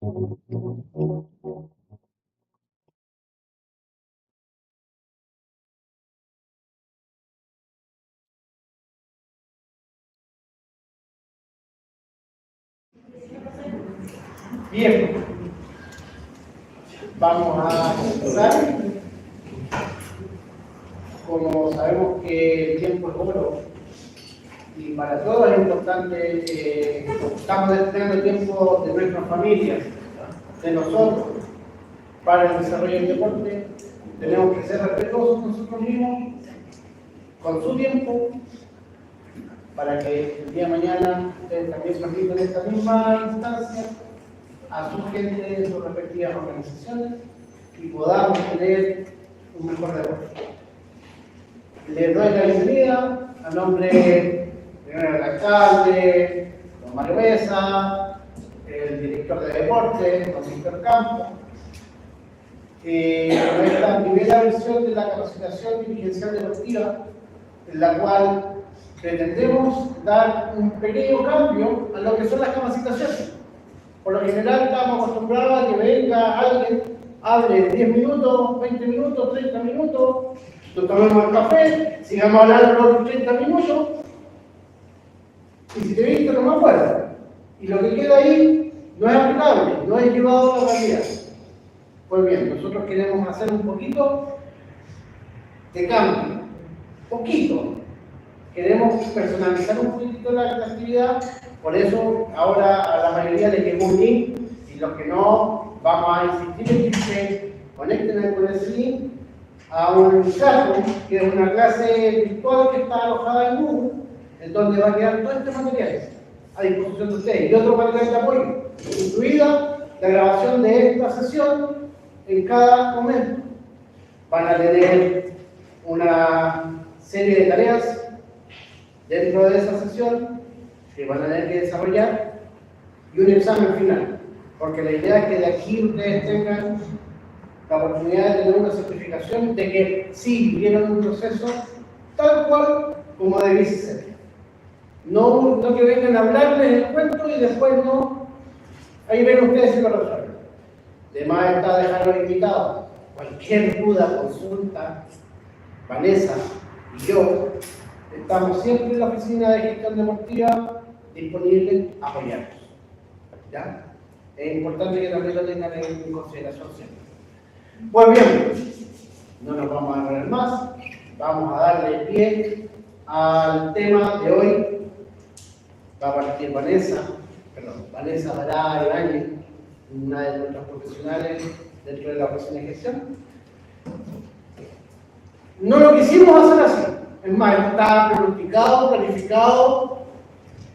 Bien, vamos a empezar. Como sabemos que el tiempo es oro y para todos es importante que estamos destinando tiempo de nuestras familias, de nosotros, para el desarrollo del deporte. Tenemos que ser respetuosos con nosotros mismos, con su tiempo, para que el día de mañana ustedes también transmitan esta misma instancia a su gente de sus respectivas organizaciones y podamos tener un mejor deporte. Les doy la bienvenida a nombre del alcalde, don Mario Mesa, el director de deporte, don Víctor Campos, nuestra primera versión de la capacitación dirigencial deportiva, en la cual pretendemos dar un pequeño cambio a lo que son las capacitaciones. Por lo general estamos acostumbrados a que venga alguien, hable 10 minutos, 20 minutos, 30 minutos, nos tomemos el café, sigamos hablando los 30 minutos, y si te viste no me acuerdo. Y lo que queda ahí no es aplicable, no es llevado a la realidad. Pues bien, nosotros queremos hacer un poquito de cambio, poquito. Queremos personalizar un poquito la actividad, por eso ahora a la mayoría les llegó un link y los que no, vamos a insistir en que se conecten con ese link a un Classroom, que es una clase virtual que está alojada en Google, en donde va a quedar todo este material a disposición de ustedes y otro material de apoyo, incluida la grabación de esta sesión en cada momento. Van a tener una serie de tareas dentro de esa sesión que van a tener que desarrollar y un examen final, porque la idea es que de aquí ustedes tengan la oportunidad de tener una certificación de que sí vivieron un proceso tal cual como debiese ser. No que vengan a hablarles el cuento y después no, ahí ven ustedes si lo resuelven. Además está dejarlos invitados. Cualquier duda, consulta, Vanessa y yo estamos siempre en la oficina de gestión deportiva disponibles a apoyarlos. ¿Ya? Es importante que también lo tengan en consideración siempre. Pues bien, no nos vamos a demorar más, vamos a darle pie al tema de hoy. Va a partir Vanessa Bará Ibáñez, una de nuestras profesionales dentro de la oficina de gestión. No lo quisimos hacer así, es más, está planificado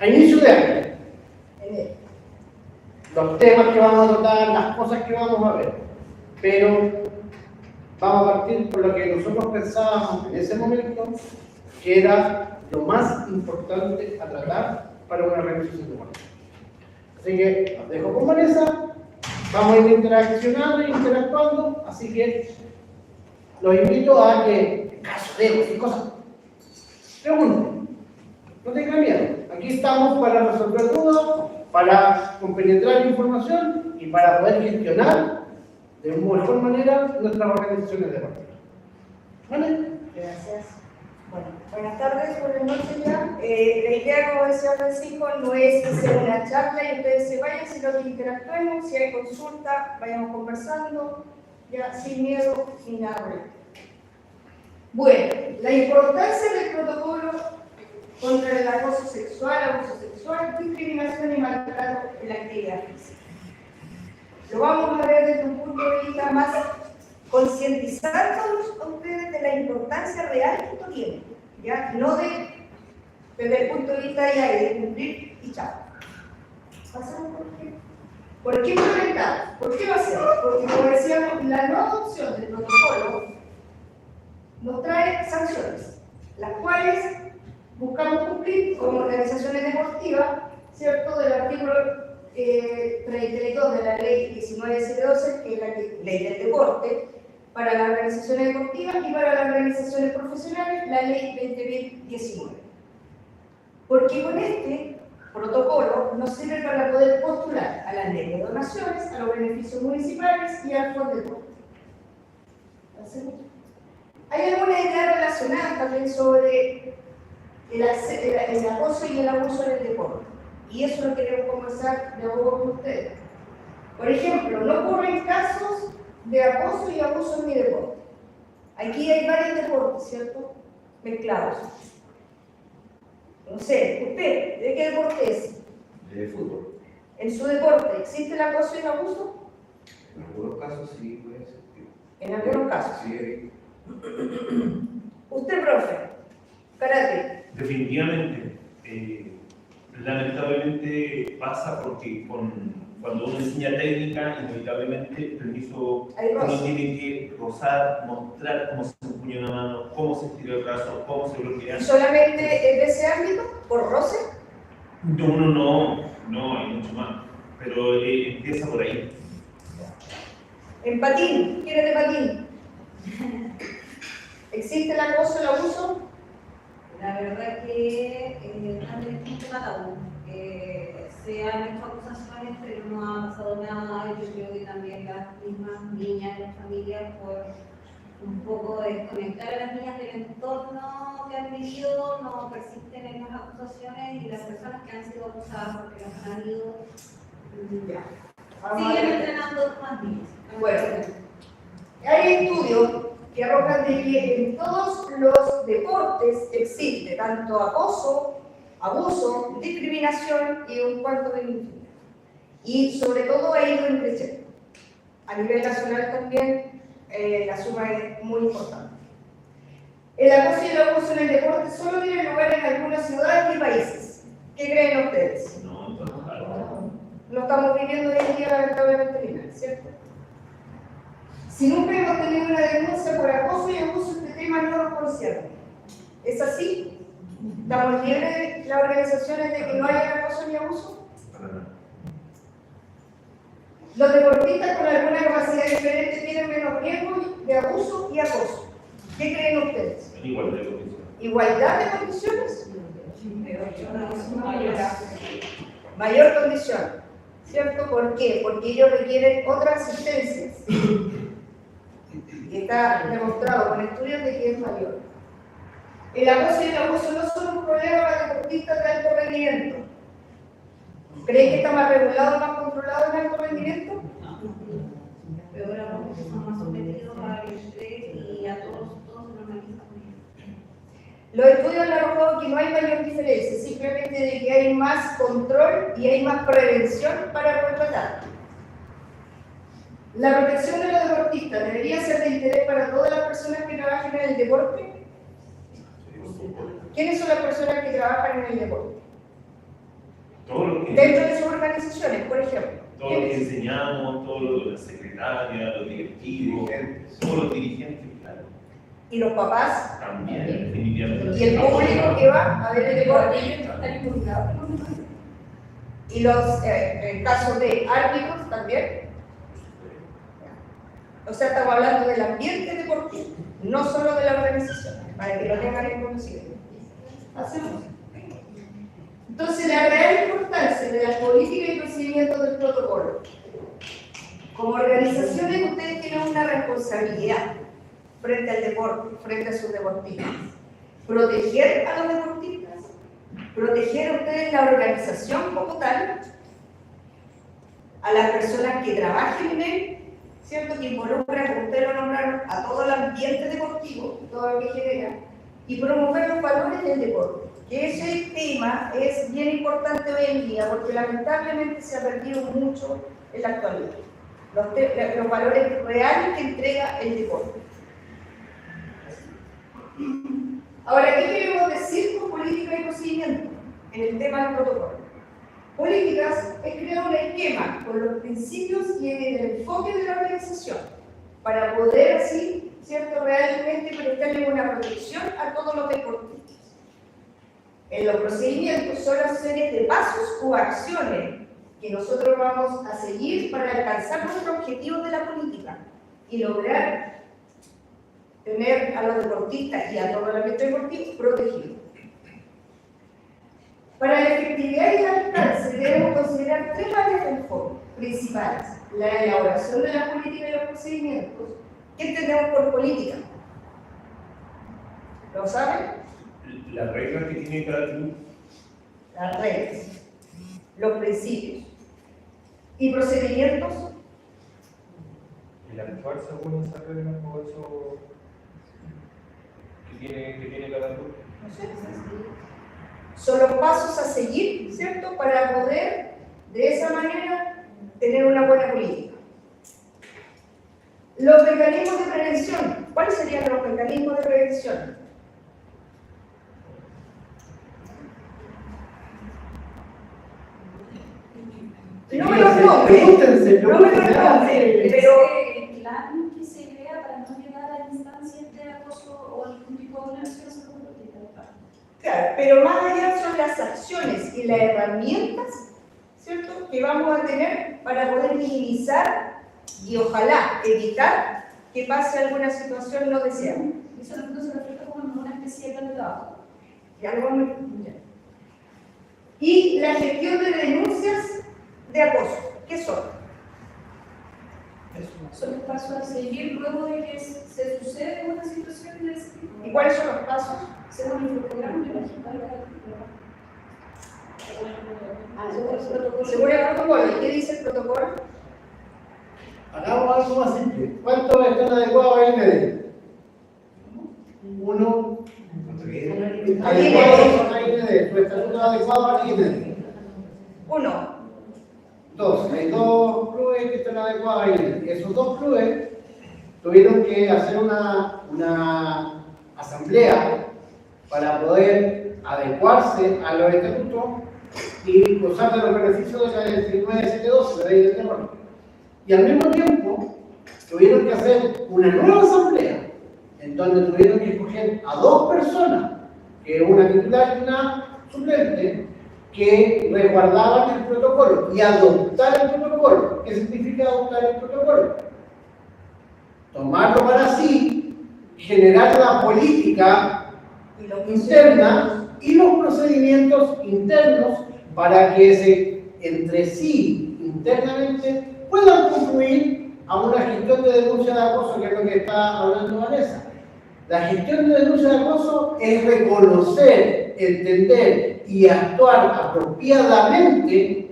a inicio de año. Los temas que vamos a tratar, las cosas que vamos a ver, pero vamos a partir por lo que nosotros pensábamos en ese momento que era lo más importante a tratar para una organización de deporte. Así que los dejo con Vanessa, vamos a ir interaccionando e interactuando, así que los invito a que, en caso de cualquier cosa, pregunten, no tengan miedo. Aquí estamos para resolver dudas, para compenetrar información y para poder gestionar de mejor manera nuestras organizaciones deportivas. ¿Vale? Gracias. Bueno, buenas tardes, buenas noches ya. La idea, como decía Francisco, no es hacer una charla y ustedes se vayan, sino que interactuemos. Si hay consulta, vayamos conversando, ya sin miedo, sin nada. Bueno, la importancia del protocolo contra el acoso sexual, abuso sexual, discriminación y maltrato en la actividad física. Lo vamos a ver desde un punto de vista más concientizándonos a ustedes de la importancia real que esto tiene, ¿ya? No desde el punto de vista de cumplir y chao. ¿Pasamos por qué? ¿Por qué implementar? ¿Por qué va a ser? Porque, como decíamos, la no adopción del protocolo nos trae sanciones, las cuales buscamos cumplir como organizaciones deportivas, ¿cierto? Del artículo 32 de la ley 19712, que es la ley del deporte, para las organizaciones deportivas y para las organizaciones profesionales, la ley 2019. Porque con este protocolo nos sirve para poder postular a la ley de donaciones, a los beneficios municipales y al fondo de deporte. Hay algunas ideas relacionadas también sobre el acoso y el abuso en el deporte. Y eso lo queremos conversar de nuevo con ustedes. Por ejemplo, no ocurren casos de acoso y abuso en mi deporte. Aquí hay varios deportes, ¿cierto? Mezclados. No sé, ¿usted de qué deporte es? De fútbol. ¿En su deporte existe el acoso y el abuso? En algunos casos sí puede ser. En algunos casos. Sí. Usted, profe, karate. Definitivamente. Lamentablemente pasa porque cuando uno enseña técnica, inevitablemente el permiso Hay roce. uno tiene que rozar, mostrar cómo se empuña una mano, cómo se estira el brazo, cómo se bloquea. ¿Y solamente es de ese ámbito? ¿Por roce? Uno no, hay mucho más, pero empieza por ahí. En patín, ¿quién es de patín? ¿Existe el acoso, el abuso? La verdad que también es un tema tabú. Se han hecho acusaciones, pero no ha pasado nada. Yo creo que también las mismas niñas, las familias, por un poco desconectar a las niñas del entorno que han vivido, no persisten en las acusaciones y las personas que han sido acusadas porque las han ido, siguen entrenando más niños. Bueno, hay estudios que arrojan de que en todos los deportes existe tanto acoso, abuso, discriminación y un cuarto de infinidad. Y sobre todo ha ido creciendo. A nivel nacional también la suma es muy importante. El acoso y el abuso en el deporte solo tiene lugar en algunas ciudades y países. ¿Qué creen ustedes? No, entonces, claro. Lo estamos viviendo hoy en día lamentablemente, ¿cierto? Si nunca hemos tenido una denuncia por acoso y abuso, este tema no nos concierne. ¿Es así? ¿Estamos libres las organizaciones de que no haya acoso ni abuso? Los deportistas con alguna capacidad diferente tienen menos riesgo de abuso y acoso. ¿Qué creen ustedes? En igualdad de condiciones. ¿Igualdad de condiciones? Mayor condición. ¿Cierto? ¿Por qué? Porque ellos requieren otras asistencias. Y está demostrado con estudios de que es mayor. El acoso y el abuso no son un problema para deportistas de alto rendimiento. ¿Creen que está más regulado, más controlado en alto rendimiento? Pero ahora son más sometidos al estrés y a todos se normalizan. Los estudios han arrojado que no hay mayor diferencia, simplemente de que hay más control y hay más prevención para contratar. ¿La protección de los deportistas debería ser de interés para todas las personas que trabajan en el deporte? ¿Quiénes son las personas que trabajan en el deporte? Todo lo que, Dentro de sus organizaciones, por ejemplo. todo lo que enseñamos, todo lo de la secretaria, los directivos, todos los dirigentes, claro. Y los papás, También, definitivamente. y el público que va a ver el deporte. Y los casos de árbitros también. O sea, estamos hablando del ambiente deportivo, no solo de la organización, para que lo tengan en consideración. ¿Hacemos? Entonces, la real importancia de la política y procedimientos del protocolo. Como organizaciones, ustedes tienen una responsabilidad frente al deporte, frente a sus deportistas. Proteger a los deportistas, proteger a ustedes la organización como tal, a las personas que trabajen en él, ¿cierto? Que involucran, como ustedes lo nombraron, a todo el ambiente deportivo, todo lo que genera, y promover los valores del deporte. Que ese tema es bien importante hoy en día, porque lamentablemente se ha perdido mucho en la actualidad. Los valores reales que entrega el deporte. Ahora, ¿qué queremos decir con política y procedimiento en el tema del protocolo? Políticas es crear un esquema con los principios y el enfoque de la organización para poder así, ¿cierto?, realmente prestarle una protección a todos los deportistas. En los procedimientos son las series de pasos o acciones que nosotros vamos a seguir para alcanzar nuestros objetivos de la política y lograr tener a los deportistas y a todo el ambiente deportivo protegidos. Para la efectividad y el alcance debemos considerar tres áreas de enfoque principales: la elaboración de la política y los procedimientos. ¿Qué entendemos por política? ¿Lo saben? Las reglas que tiene cada club. Las reglas, los principios. ¿Y procedimientos? El actuar según esas reglas o eso que tiene cada club. No sé, son los pasos a seguir, ¿cierto? Para poder, de esa manera, tener una buena política. Los mecanismos de prevención. ¿Cuáles serían los mecanismos de prevención? No me los nombres, Pregúntense, no me los nombres, pero el plan que se crea para no llegar a instancias de acoso o algún tipo de violación se puede utilizar. claro, pero más allá son las acciones y las herramientas, ¿cierto?, que vamos a tener para poder minimizar y ojalá evitar que pase alguna situación no deseada. Eso se refleja como una especie de plan de trabajo. Y algo muy ya. Y la gestión de denuncias de acoso. ¿Qué son? Son los pasos a seguir luego de que se sucede una situación de ese tipo. ¿Y cuáles son los pasos? Según el programa de la Junta de Según el protocolo. ¿Y qué dice el protocolo? Hagamos algo más simple. ¿Cuántos están adecuados a IND? Uno. Adecuados a IND. Tu estatuto adecuado a IND. 1. 2. Hay 2 clubes que están adecuados a IND. Esos 2 clubes tuvieron que hacer una asamblea para poder adecuarse a los estatutos y gozar de los beneficios de la 19712, la ley del terror. Y al mismo tiempo tuvieron que hacer una nueva asamblea en donde tuvieron que escoger a 2 personas, que una titular y una suplente, que resguardaban el protocolo y adoptar el protocolo. ¿Qué significa adoptar el protocolo? Tomarlo para sí, generar la política interna y los procedimientos internos para que entre sí, internamente, puedan concluir a una gestión de denuncia de acoso, que es lo que está hablando Vanessa. La gestión de denuncia de acoso es reconocer, entender y actuar apropiadamente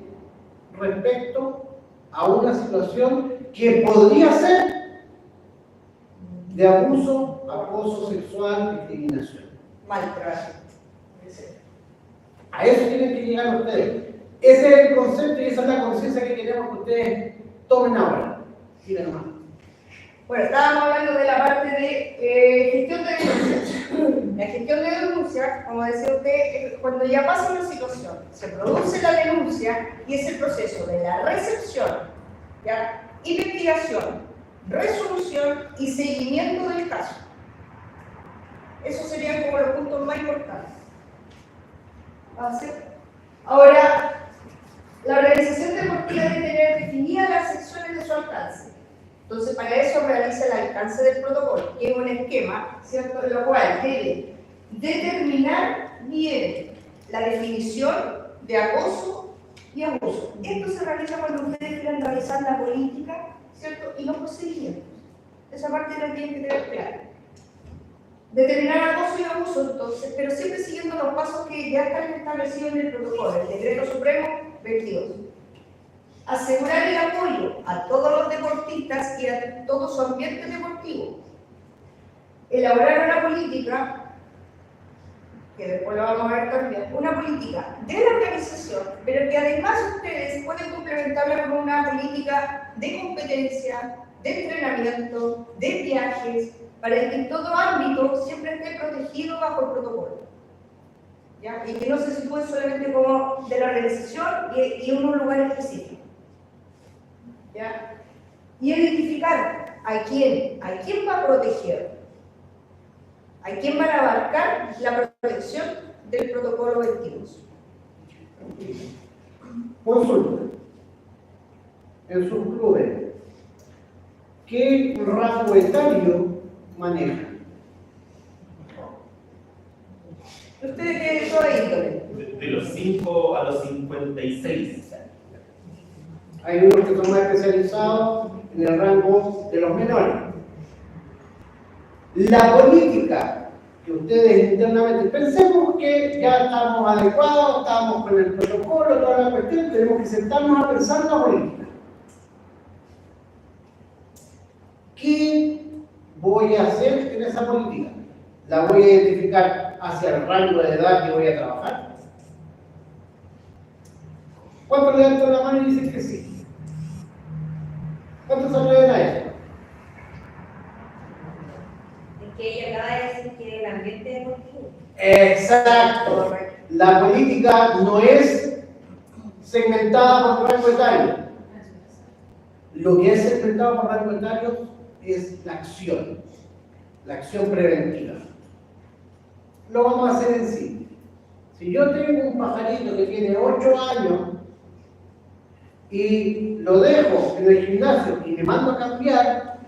respecto a una situación que podría ser de abuso, acoso sexual, discriminación. Maltrato. A eso tienen que llegar ustedes. Ese es el concepto y esa es la conciencia que queremos que ustedes tomen ahora. Sigan nomás. Bueno, estábamos hablando de la parte de gestión de denuncias. La gestión de denuncias, como decía usted, es cuando ya pasa una situación, se produce la denuncia y es el proceso de la recepción, ¿ya?, investigación, resolución y seguimiento del caso. Esos serían como los puntos más importantes. Ahora, la organización deportiva debe tener definidas las secciones de su alcance. Entonces, para eso realiza el alcance del protocolo, que es un esquema, ¿cierto?, en lo cual debe determinar bien la definición de acoso y abuso. Esto se realiza cuando ustedes quieran realizar la política, ¿cierto?, y los procedimientos. Esa parte la tienen que tener clara. Determinar acoso y abuso, entonces, pero siempre siguiendo los pasos que ya están establecidos en el protocolo, el Decreto Supremo 22. Asegurar el apoyo a todos los deportistas y a todo su ambiente deportivo. Elaborar una política, que después lo vamos a ver también, una política de la organización, pero que además ustedes pueden complementarla con una política de competencia, de entrenamiento, de viajes, para que en todo ámbito siempre esté protegido bajo el protocolo, ¿ya? Y que no se sitúe solamente como de la organización y en un lugar específico, ¿ya? Y identificar a quién va a proteger, a quién van a abarcar la protección del protocolo 22. Consulta. En sus clubes, ¿qué rango etario manejan? Ustedes que de toda índole. De De los 5 a los 56. Hay unos que son más especializados en el rango de los menores. La política que ustedes internamente, pensemos que ya estamos adecuados, estamos con el protocolo, toda la cuestión, tenemos que sentarnos a pensar la política. ¿Qué voy a hacer en esa política? ¿La voy a identificar hacia el rango de edad que voy a trabajar? ¿Cuántos levantan la mano y dicen que sí? ¿Cuántos se atreven a eso? Es que ella acaba de decir que el ambiente deportivo. Exacto. La política no es segmentada por rango etario. Lo que es segmentado por rango etario es la acción preventiva. Lo vamos a hacer en sí. Si yo tengo un pajarito que tiene 8 años y lo dejo en el gimnasio y me mando a cambiar,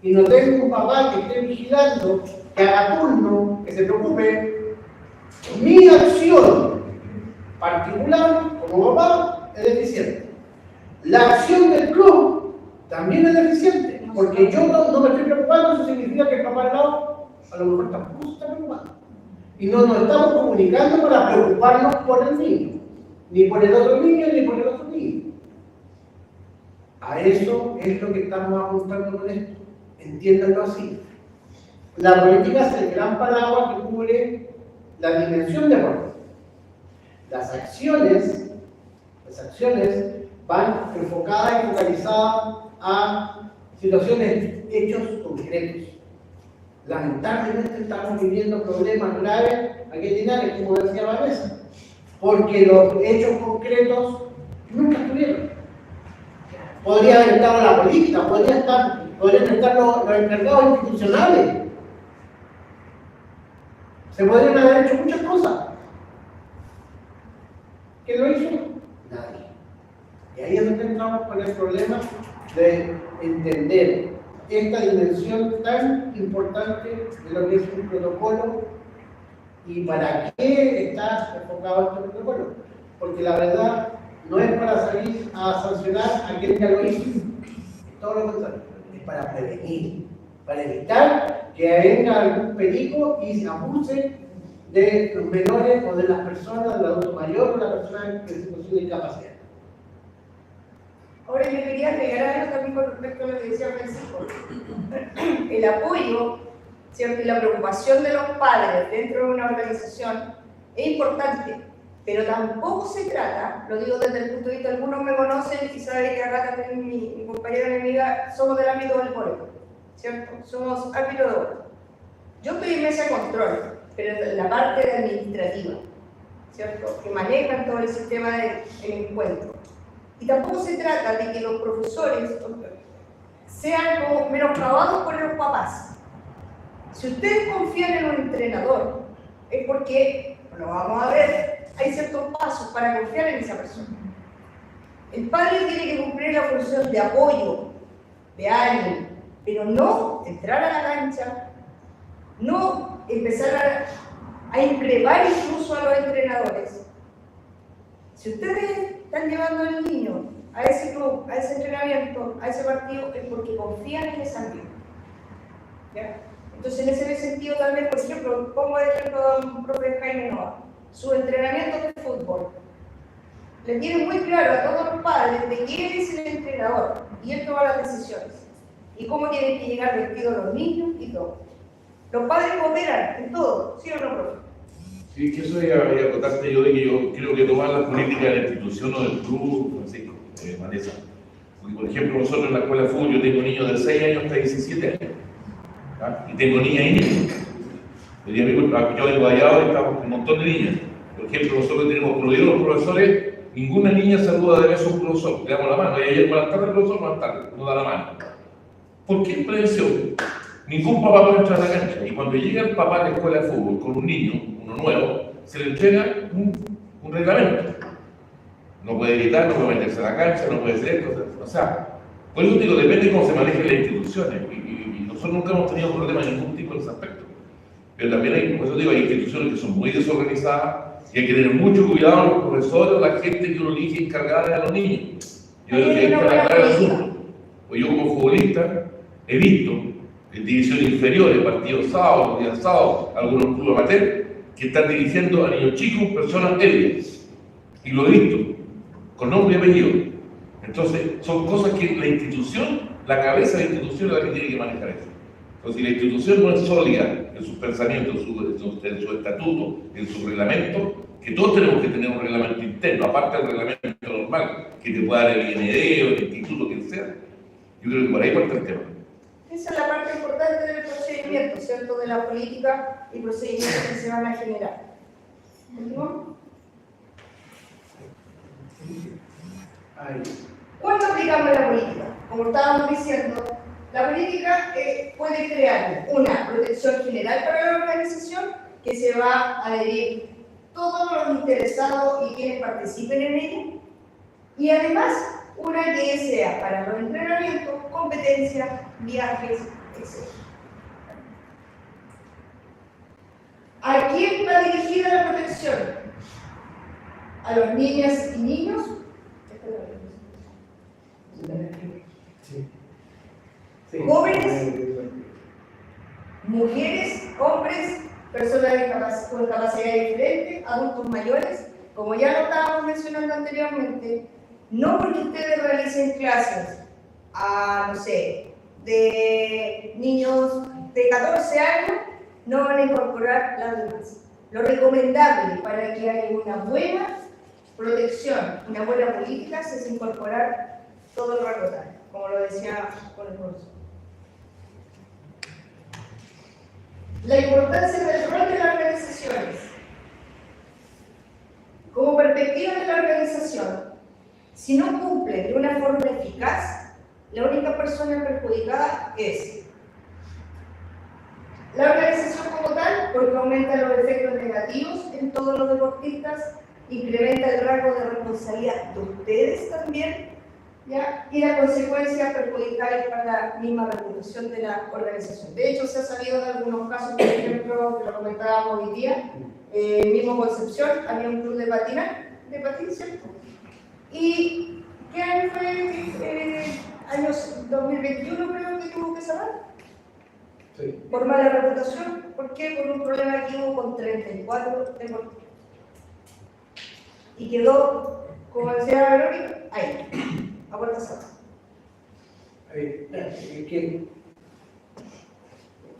y no tengo un papá que esté vigilando, que haga turno, que se preocupe, mi acción particular como papá es deficiente. La acción del club también es deficiente, porque yo no me estoy preocupando, eso significa que el papá al lado a lo mejor tampoco se está preocupando. Y no nos estamos comunicando para preocuparnos por el niño, ni por el otro niño, ni por el otro niño. A eso es lo que estamos apuntando con esto. Entiéndanlo así. La política es el gran paraguas que cubre la dimensión de valor. Las acciones van enfocadas y focalizadas a situaciones, hechos concretos. Lamentablemente estamos viviendo problemas graves aquí en Linares, como decía Vanessa, porque los hechos concretos nunca estuvieron. Podría haber estado la política, podrían estar los encargados institucionales. Se podrían haber hecho muchas cosas. ¿Quién lo hizo? Nadie. Y ahí es donde entramos con el problema de entender esta dimensión tan importante de lo que es un protocolo y para qué está enfocado este protocolo. Porque la verdad no es para salir a sancionar a quien ya lo hizo, todo lo contrario, es para prevenir, para evitar que venga algún perico y se abuse de los menores o de las personas, del adulto mayor o de la persona en situación de discapacidad. Ahora yo quería agregar algo también con respecto a lo que decía Francisco. El apoyo, ¿cierto? Y la preocupación de los padres dentro de una organización es importante, pero tampoco se trata, lo digo desde el punto de vista, algunos me conocen y saben que acá también mi compañera y mi amiga somos del ámbito del voleibol, ¿cierto? Somos árbitro de voleibol. Yo estoy en mesa de control, pero en la parte administrativa, ¿cierto? Que manejan todo el sistema del encuentro. Y tampoco se trata de que los profesores sean como menoscabados por los papás. Si ustedes confían en un entrenador, es porque, lo vamos a ver, hay ciertos pasos para confiar en esa persona. El padre tiene que cumplir la función de apoyo, de ánimo, pero no entrar a la cancha, no empezar a increpar incluso a los entrenadores. Si ustedes están llevando al niño a ese club, a ese entrenamiento, a ese partido, es porque confían en ese ambiente. ¿Ya? Entonces, en ese sentido, tal vez, por ejemplo, pongo el ejemplo de un profe Jaime Nova, su entrenamiento de fútbol. Le tiene muy claro a todos los padres de quién es el entrenador y él toma las decisiones. Y cómo tienen que llegar vestidos los niños y todo. Los padres cooperan en todo, ¿sí o no, profe? Sí, que eso ya voy a contarte yo de que yo creo que tomar las políticas de la institución o del club, Francisco, Vanessa. Porque, por ejemplo, nosotros en la escuela de fútbol, yo tengo niños de 6 años hasta 17 años. ¿Ya? Y tengo niñas y niños. Yo vengo allá y estamos con un montón de niñas. Por ejemplo, nosotros tenemos prohibido los profesores, ninguna niña saluda de beso a un profesor, le damos la mano. Y ayer, buenas tardes, profesor, buenas tardes, no da la mano. ¿Por qué prevención? Ningún papá puede entrar a la cancha. Y cuando llega el papá a la escuela de fútbol con un niño, uno nuevo, se le entrega un reglamento. No puede gritar, no puede meterse a la cancha, no puede hacer esto. O sea, por eso digo, depende de cómo se manejen las instituciones. Y nosotros nunca hemos tenido problemas de ningún tipo en ese aspecto. Pero también hay, por eso digo, hay instituciones que son muy desorganizadas Y hay que tener mucho cuidado los profesores, la gente que uno elige encargada de los niños. Yo creo que hay que aclarar el asunto. Pues yo como futbolista he visto en divisiones inferiores, partidos sábados, días sábados, algunos clubes amateur, que están dirigiendo a niños chicos, personas élites. Y lo he visto, con nombre y apellido. Entonces, son cosas que la institución, la cabeza de la institución es la que tiene que manejar eso. Entonces, si la institución no es sólida en sus pensamientos, en su estatuto, en su reglamento, que todos tenemos que tener un reglamento interno, aparte del reglamento normal, que te pueda dar el IND o el instituto, quien sea. Yo creo que por ahí parte el tema. Esa es la parte importante del procedimiento, ¿cierto? De la política y procedimientos que se van a generar. ¿Último? ¿Cuándo aplicamos la política? Como estábamos diciendo, la política puede crear una protección general para la organización que se va a adherir todos los interesados y quienes participen en ella, y además una que sea para los entrenamientos, competencias, viajes, etc. ¿A quién va dirigida la protección? ¿A los niñas y niños? ¿Jóvenes? ¿Mujeres? ¿Hombres? ¿Personas con capacidad diferente? ¿Adultos mayores? Como ya lo estábamos mencionando anteriormente, no porque ustedes realicen clases a, no sé, de niños de 14 años, no van a incorporar las demás. Lo recomendable para que haya una buena protección, una buena política, es incorporar todo el rango etario, como lo decía con el profesor. La importancia del rol de las organizaciones. Como perspectiva de la organización, si no cumplen de una forma eficaz, la única persona perjudicada es la organización como tal, porque aumenta los efectos negativos en todos los deportistas, incrementa el rango de responsabilidad de ustedes también, ¿ya? Y la consecuencia perjudicial para la misma reputación de la organización. De hecho, se ha sabido de algunos casos, por ejemplo, que lo comentábamos hoy día, mismo Concepción, había un club de patín, ¿cierto? ¿Y qué año fue? Años 2021 creo que tuvo que cerrar. Sí. Por mala reputación. ¿Por qué? Por un problema que hubo con 34 deportistas. Y quedó, como decía Verónica, ahí, a puerta cerrada. Es que,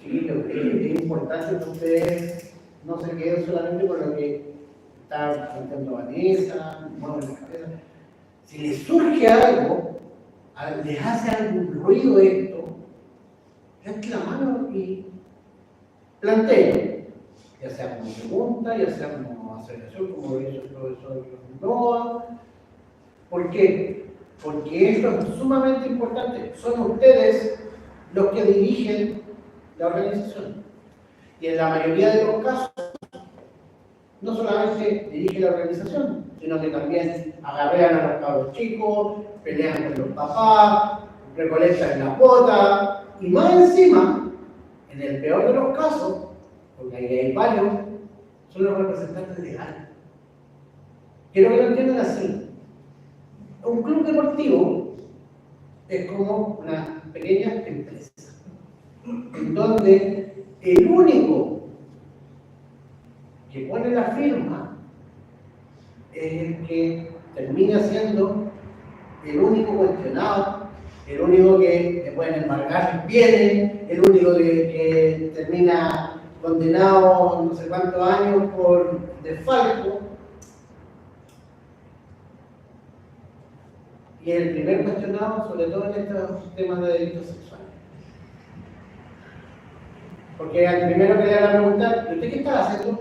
chiquillos, es importante que ustedes no se queden solamente con lo que está planteando Vanessa, mueven la cabeza. Si les surge algo, les hace algún ruido esto, levanten la mano y planteen, ya sea como pregunta, ya sea como aceleración, como lo hizo el profesor Noa. ¿Por qué? Porque esto es sumamente importante. Son ustedes los que dirigen la organización. Y en la mayoría de los casos, no solamente dirige la organización, sino que también agarrean a los cabros chicos, pelean con los papás, recolectan la cuota, y más encima, en el peor de los casos, porque ahí hay varios, son los representantes legales. Quiero que lo entiendan así. Un club deportivo es como una pequeña empresa, en donde el único que pone la firma es el que termina siendo el único cuestionado, el único que le pueden embargar bienes, el único que termina condenado no sé cuántos años por desfalco. Y el primer cuestionado, sobre todo en estos temas de delitos sexuales. Porque al primero que le van a preguntar, ¿y usted qué estaba haciendo?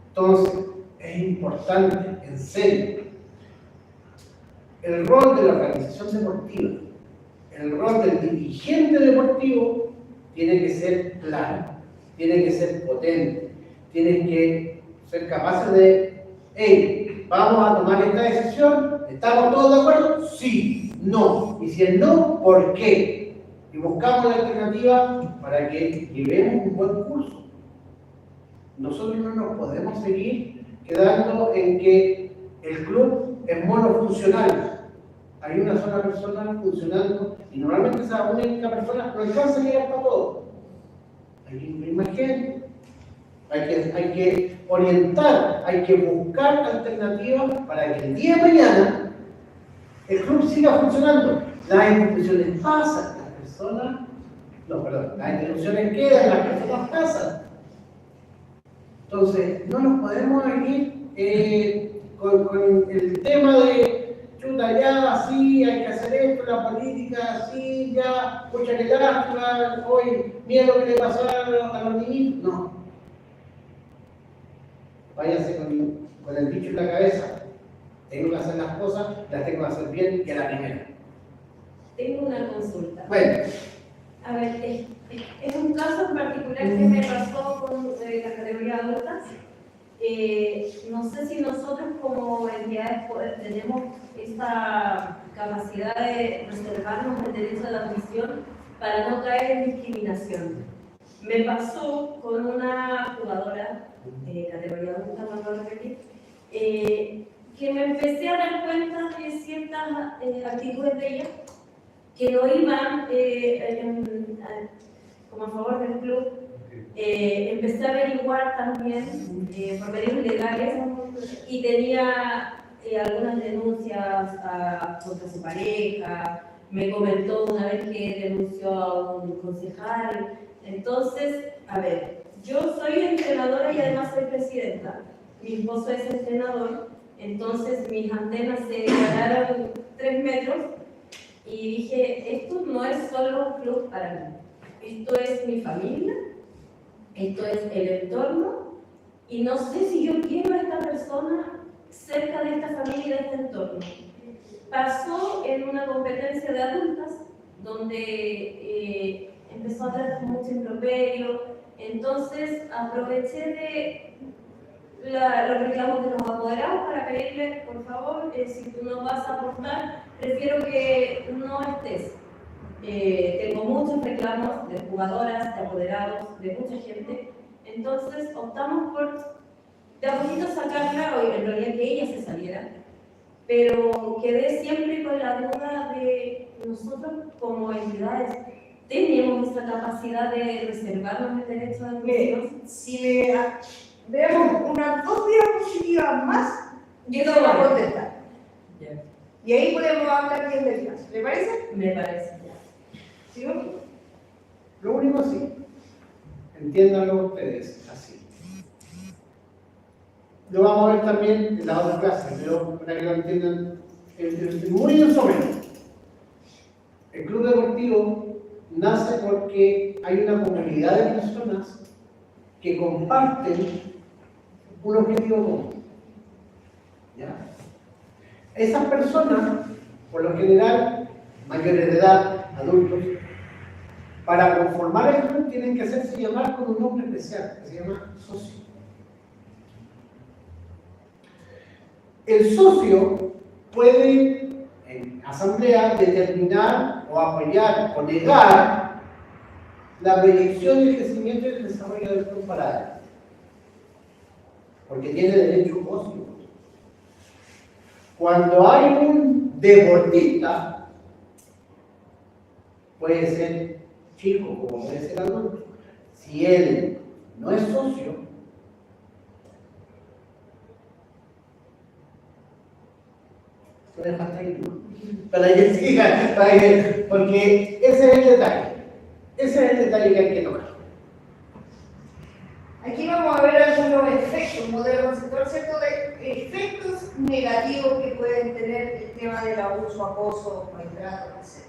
Entonces, es importante, en serio, el rol de la organización deportiva, el rol del dirigente deportivo tiene que ser claro, tiene que ser potente, tiene que ser capaces de, hey, vamos a tomar esta decisión, ¿estamos todos de acuerdo? Sí, no. Y si el no, ¿por qué? Y buscamos la alternativa para que llevemos un buen curso. nosotros no nos podemos seguir quedando en que el club es monofuncional. Hay una sola persona funcionando y normalmente esa única persona no alcanza a llegar para todo. Hay que incluir más gente, hay que orientar, hay que buscar alternativas para que el día de mañana el club siga funcionando. Las instituciones pasan, las personas, no, perdón, las instituciones quedan, las personas pasan. Entonces, no nos podemos ir con el tema de chuta, ya, sí, hay que hacer esto, la política, sí, ya, pucha, que lástima, hoy, miedo que le pasó a los niños. No. Váyase con el bicho en la cabeza. Tengo que hacer las cosas, las tengo que hacer bien y a la primera. Tengo una consulta. Bueno. A ver, es un caso en particular que me pasó con la categoría adulta. No sé si nosotros como entidades tenemos esa capacidad de reservarnos el derecho de admisión para no caer en discriminación. Me pasó con una jugadora categoría adulta, vuelvo a repetir, que me empecé a dar cuenta de ciertas actitudes de ella que no iban como a favor del club. Empecé a averiguar también por medios legales y tenía algunas denuncias contra su pareja. Me comentó una vez que denunció a un concejal. Entonces, a ver, yo soy entrenadora y además soy presidenta. Mi esposo es entrenador, entonces mis antenas se pararon 3 metros y dije, esto no es solo un club para mí, esto es mi familia, esto es el entorno y no sé si yo quiero a esta persona cerca de esta familia y de este entorno. Pasó en una competencia de adultas donde empezó a hablar con mucho improperio, entonces aproveché de los reclamos de los apoderados para pedirle, por favor, si tú no vas a aportar, prefiero que no estés. Tengo muchos reclamos de jugadoras, de apoderados, de mucha gente, entonces optamos por de a poquito sacarla, o en realidad que ella se saliera, pero quedé siempre con la duda de nosotros como entidades, ¿tenemos esa capacidad de reservarnos el derecho de admisión? Si vemos unas 2 diapositivas más, yo no voy a contestar. Ya. Y ahí podemos hablar bien del caso. ¿Le parece? Me parece. ¿Sí o no? Lo único sí, entiéndanlo ustedes así. Lo vamos a ver también en la otra clase, pero para que lo entiendan muy en menos. El club deportivo nace porque hay una comunidad de personas que comparten un objetivo común. ¿Ya? Esas personas, por lo general, mayores de edad, adultos, para conformar el club tienen que hacerse llamar con un nombre especial, que se llama socio. El socio puede, en asamblea, determinar o apoyar o negar la proyección y el crecimiento y el desarrollo del club para él. Porque tiene derecho socio. Cuando hay un deportista, puede ser chico como puede ser adulto, si él no es socio, para que siga, porque ese es el detalle. Ese es el detalle que hay que tocar. Aquí vamos a ver algunos efectos, modelo conceptual, ¿cierto? De efectos negativos que pueden tener el tema del abuso, acoso, maltrato, etc.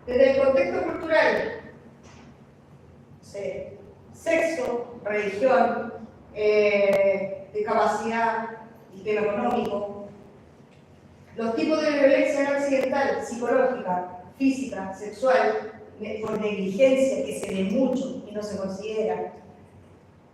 Desde el contexto cultural, sexo, religión, discapacidad, sistema económico, los tipos de violencia no occidental, psicológica, física, sexual, por negligencia, que se ve mucho y no se considera,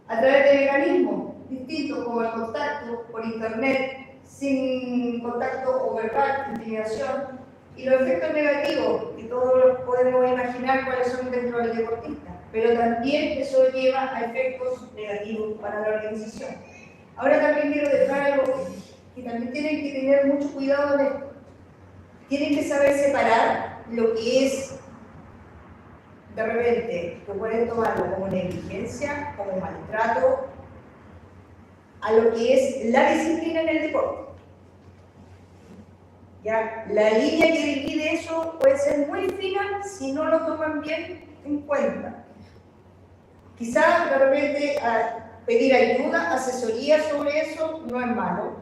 a través de mecanismos distintos como el contacto por internet, sin contacto o verbal, intimidación, y los efectos negativos, que todos podemos imaginar cuáles son dentro del deportista. pero también eso lleva a efectos negativos para la organización. Ahora también quiero dejar algo que también tienen que tener mucho cuidado en esto. Tienen que saber separar lo que es, de repente, que pueden tomarlo como negligencia, como maltrato, a lo que es la disciplina en el deporte. ¿Ya? La línea que divide eso puede ser muy fina si no lo toman bien en cuenta. Quizás de repente pedir ayuda, asesoría sobre eso no es malo,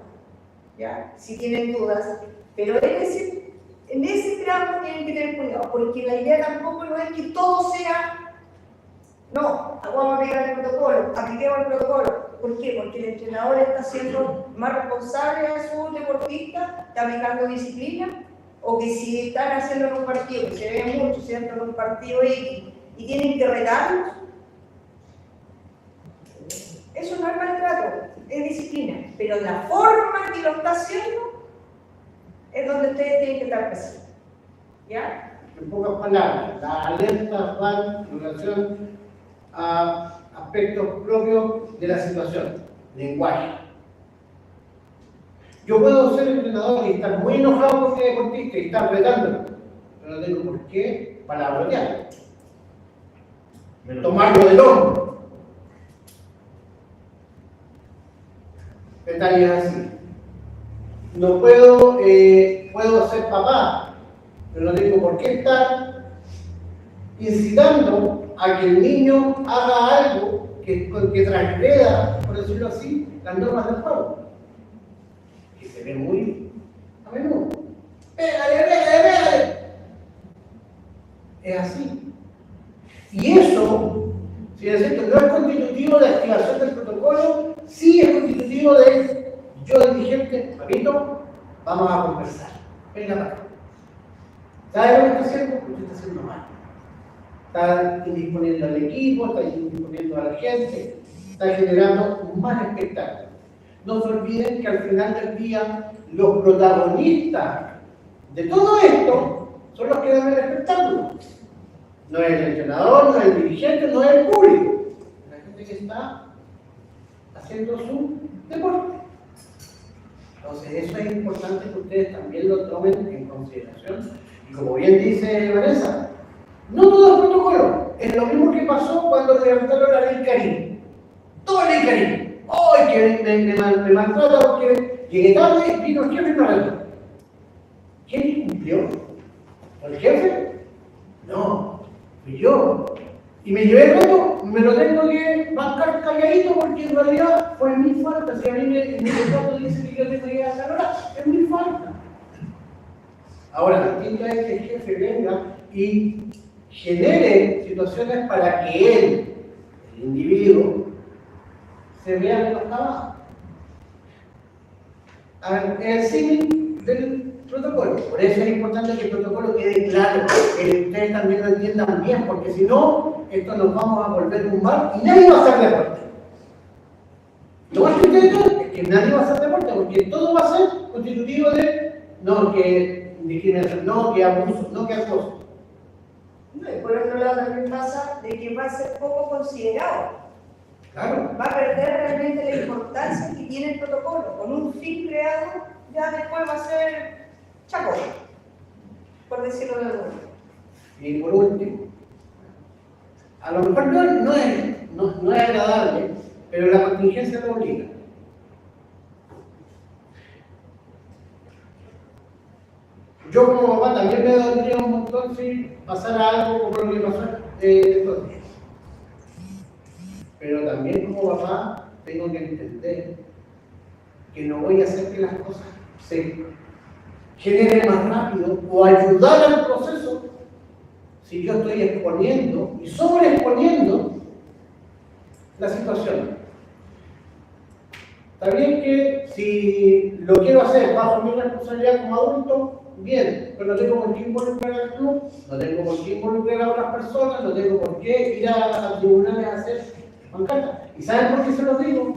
¿ya? Si tienen dudas, pero en ese tramo tienen que tener cuidado, porque la idea tampoco no es que todo sea, no, vamos a aplicar el protocolo, apliquemos el protocolo. ¿Por qué? Porque el entrenador está siendo más responsable de su deportista, está aplicando disciplina, o que si están haciendo en un partido, que se ve mucho, ¿cierto? En un partido y tienen que retarlos, eso no es maltrato, es disciplina, pero la forma que lo está haciendo es donde ustedes tienen que estar presentes. ¿Ya? En pocas palabras, las alertas van en relación a aspectos propios de la situación, lenguaje. Yo puedo ser entrenador y estar muy enojado con mi deportista y estar retándolo, pero no tengo por qué palabrotear, tomarlo del hombro. Detalles así. No puedo ser papá, pero no tengo por qué estar incitando a que el niño haga algo que transgreda, por decirlo así, las normas del juego. Que se ve muy a menudo. ¡Pégale! Es así. Y eso, si es cierto, no es constitutivo de activación del protocolo, sí es constitutivo de yo dirigente, papito, vamos a conversar. Venga para acá. ¿Sabe lo que está haciendo? Usted está haciendo mal. Está indisponiendo al equipo, está indisponiendo a la gente, está generando un mal espectáculo. No se olviden que al final del día los protagonistas de todo esto son los que dan el espectáculo. No es el entrenador, no es el dirigente, no es el público. La gente que está haciendo su deporte. Entonces eso es importante que ustedes también lo tomen en consideración. Y como bien dice Vanessa, no todo es protocolo. Es lo mismo que pasó cuando levantaron la ley Karim. Todo ley Karim. ¡Ay, que me maltrata porque llegué tarde y vino el jefe y me arregló! ¿Quién incumplió? ¿El jefe? No, fui yo. Y me llevé el reto, me lo tengo que bancar calladito porque en realidad fue mi falta. Si a mí mi contrato dice que yo tengo que ir a esa hora, es mi falta. Ahora, la distinta es que el jefe venga y genere situaciones para que él, el individuo, se vea menoscabado. El símil del protocolo. Por eso es importante que el protocolo quede claro, que ustedes también lo entiendan bien, porque si no, esto nos vamos a volver un mar y nadie va a hacer deporte. Lo más que ustedes es que nadie va a hacer deporte, porque todo va a ser constitutivo de no que discriminación, no que abuso, no que acoso. No, y por otro lado también pasa de que va a ser poco considerado. Claro. Va a perder realmente la importancia que tiene el protocolo. Con un fin creado, ya después va a ser chacón, por decirlo de alguna manera. Y por último, a lo mejor no es agradable, pero la contingencia lo obliga. Yo como papá también me dolería un montón si pasara algo como lo que pasó estos días. Pero también como papá tengo que entender que no voy a hacer que las cosas se generen más rápido o ayudar al proceso si yo estoy exponiendo y sobreexponiendo la situación. Está bien que si lo quiero hacer bajo mi responsabilidad como adulto, bien, pero no tengo por qué involucrar al club, no tengo por qué involucrar a otras personas, no tengo por qué ir a tribunales a hacer pancartas. ¿Y saben por qué se los digo?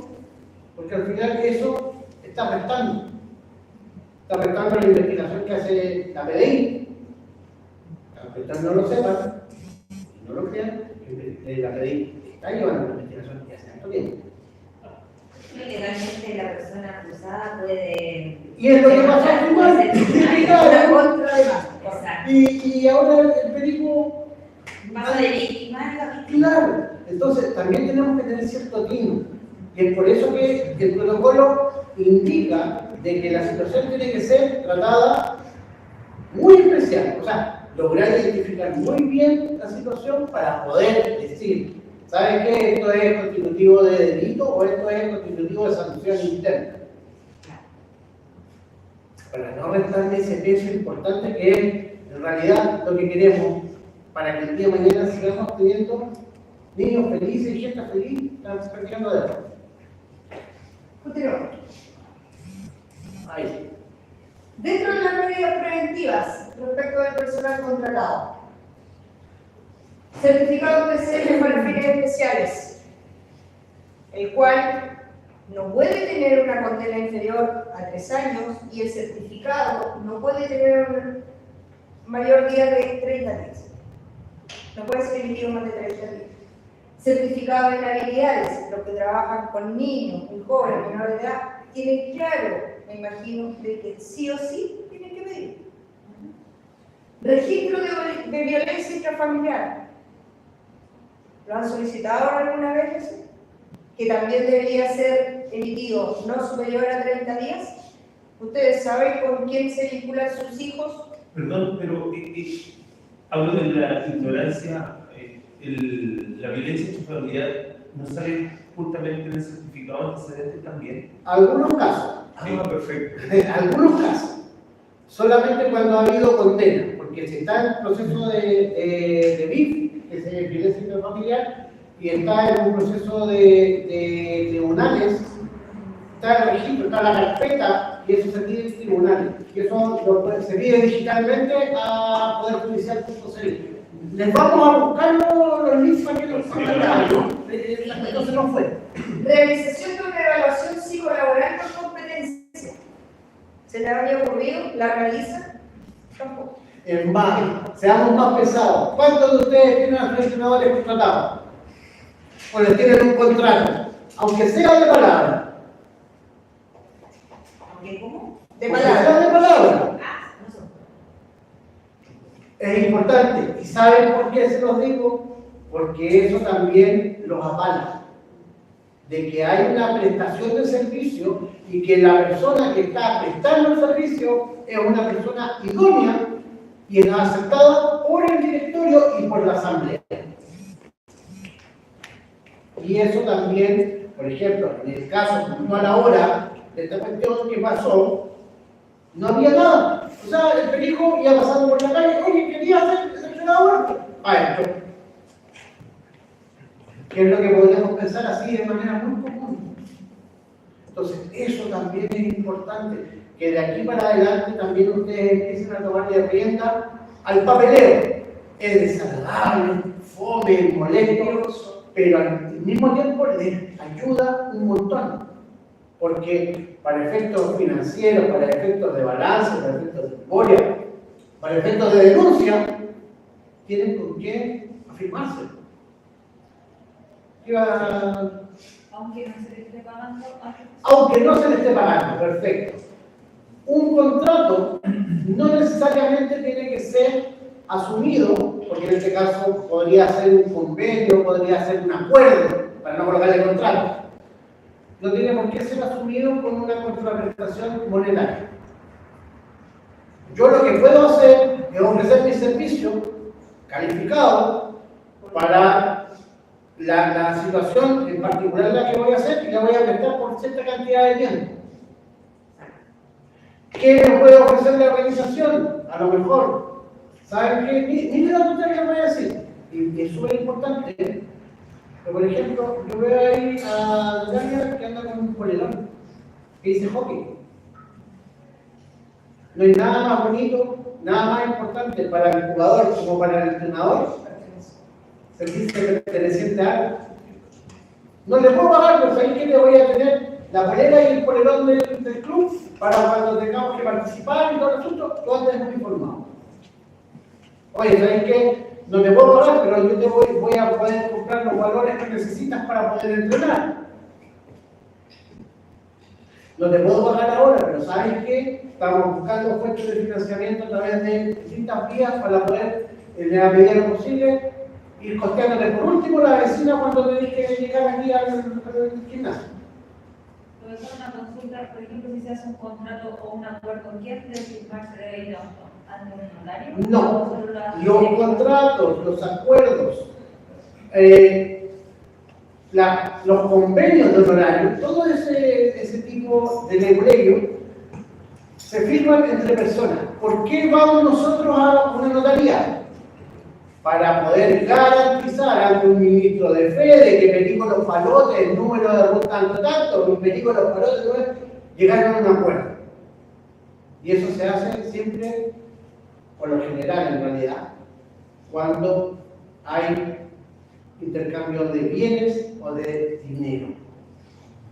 Porque al final eso está afectando. Está afectando la investigación que hace la PDI. Aunque ustedes no lo sepan, y no lo crean, la pedí, está llevando una investigación y hace tanto tiempo. Legalmente la persona acusada puede... Y es lo que pasó al tribunal. Una contrademanda. Exacto. Y ahora el perico. Pasa de víctima a la víctima. Claro, entonces también tenemos que tener cierto tino. Y es por eso que el protocolo indica de que la situación tiene que ser tratada muy especial. O sea, lograr identificar muy bien la situación para poder decir, ¿saben qué? Esto es constitutivo de delito o esto es constitutivo de sanción interna. Para no restarle ese peso importante que es en realidad lo que queremos para que el día de mañana sigamos teniendo niños felices y gente feliz practicando deporte. Continuamos. Ahí. Dentro de las medidas preventivas respecto del personal contratado, certificado PCR para fines especiales, el cual no puede tener una condena inferior a 3 años y el certificado no puede tener un mayor día de 30 días. No puede ser emitido más de 30 días. Certificado de habilidades, los que trabajan con niños, muy jóvenes, menores de edad, tienen claro, me imagino, de que sí o sí tienen que pedir. Registro de violencia intrafamiliar. ¿Lo han solicitado alguna vez? Que también debería ser emitido no superior a 30 días. ¿Ustedes saben con quién se vinculan sus hijos? Perdón, pero hablo de la ignorancia, la violencia intrafamiliar no sale justamente en el certificado antecedente también. Algunos casos. Perfecto. Algunos casos. Solamente cuando ha habido condena, porque si está en proceso de BIF, que es violencia intrafamiliar, y está en un proceso de tribunales, está el registro, está la carpeta, y eso se pide en tribunales. Y eso se pide digitalmente a poderjudicial.cl. Les vamos a buscar los links para que los esto se nos fue. Realización de una evaluación psicolaboral por competencia. ¿Se le había ocurrido? ¿La realiza? Tampoco. En más, seamos más pesados. ¿Cuántos de ustedes tienen a los entrenadores contratados? O les tienen un contrato, aunque sea de palabra. ¿Aunque cómo? De palabra. De palabra. Ah, no son. Es importante. ¿Y saben por qué se los digo? Porque eso también los avala. De que hay una prestación de servicio y que la persona que está prestando el servicio es una persona idónea y es aceptada por el directorio y por la asamblea. Y eso también, por ejemplo, en el caso puntual ahora de esta cuestión que pasó, no había nada. O sea, el perico iba pasando por la calle, oye, quería hacer ese entrenador. Esto. Que es lo que podríamos pensar así de manera muy común. Entonces, eso también es importante, que de aquí para adelante también ustedes empiecen a tomar de rienda al papeleo. Es desagradable, fome, molesto, pero al mismo tiempo les ayuda un montón. Porque para efectos financieros, para efectos de balance, para efectos de memoria, para efectos de denuncia, tienen con qué afirmarse. Aunque no se le esté pagando. Aunque no se le esté pagando, perfecto. Un contrato no necesariamente tiene que ser asumido, porque en este caso podría ser un convenio, podría ser un acuerdo, para no colocarle contrato. No tiene por qué ser asumido con una contraprestación monetaria. Yo lo que puedo hacer es ofrecer mi servicio calificado para la situación en particular la que voy a hacer y la voy a prestar por cierta cantidad de tiempo. ¿Qué me puede ofrecer la organización? A lo mejor, ¿saben qué? Miren la tuta que les voy a decir, y es súper importante. Pero, por ejemplo, yo veo ahí a Daniel que anda con un polerón que dice hockey. No hay nada más bonito, nada más importante para el jugador como para el entrenador sentirse perteneciente a algo. No le puedo pagar, pero ¿sabéis que le voy a tener la polera y el polerón del club para cuando tengamos que participar y todo el asunto? Todos tenemos informado. Oye, ¿sabéis qué? no te puedo pagar, pero yo te voy a poder comprar los valores que necesitas para poder entrenar. No te puedo pagar ahora, pero ¿sabes qué? Estamos buscando fuentes de financiamiento a través de distintas vías para poder, en la medida de lo posible, ir costeándote por último la vecina cuando tenés que llegar aquí al gimnasio. Profesor, una consulta, por ejemplo, si se hace un contrato o un acuerdo, ¿quién debe firmar? ¿Se debe ir ante un notario? No, ¿O la- los contratos, los acuerdos, los convenios de honorario, todo ese tipo de leguleyo se firman entre personas. ¿Por qué vamos nosotros a una notaría? Para poder garantizar ante un ministro de fe de que metí con los palotes, el número de ruta tanto, metí con los palotes, llegar a un acuerdo. Y eso se hace siempre, por lo general en realidad, cuando hay intercambio de bienes o de dinero.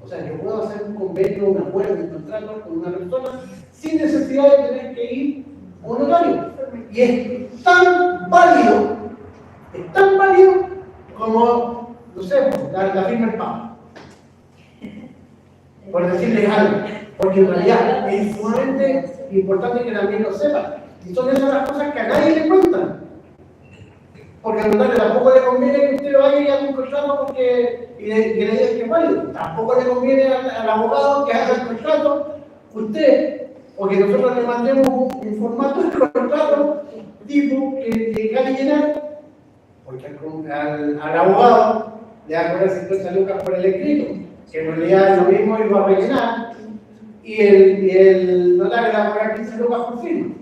O sea, yo puedo hacer un convenio, un acuerdo, un contrato con una persona sin necesidad de tener que ir a un notario. Y es tan válido como, no sé, la firma del Papa. Por decirles algo. Porque en realidad es sumamente importante que también lo sepan. Y son esas las cosas que a nadie le cuentan. Porque al notario tampoco le conviene que usted lo vaya y haga un contrato y le diga que es válido. Tampoco le conviene al abogado que haga el contrato usted, o que nosotros le mandemos un formato de contrato tipo que gane llenar, porque al abogado le va a cobrar 50 lucas por el escrito, que en realidad es lo mismo y va a rellenar, y el notario le va a cobrar 15 lucas por firma.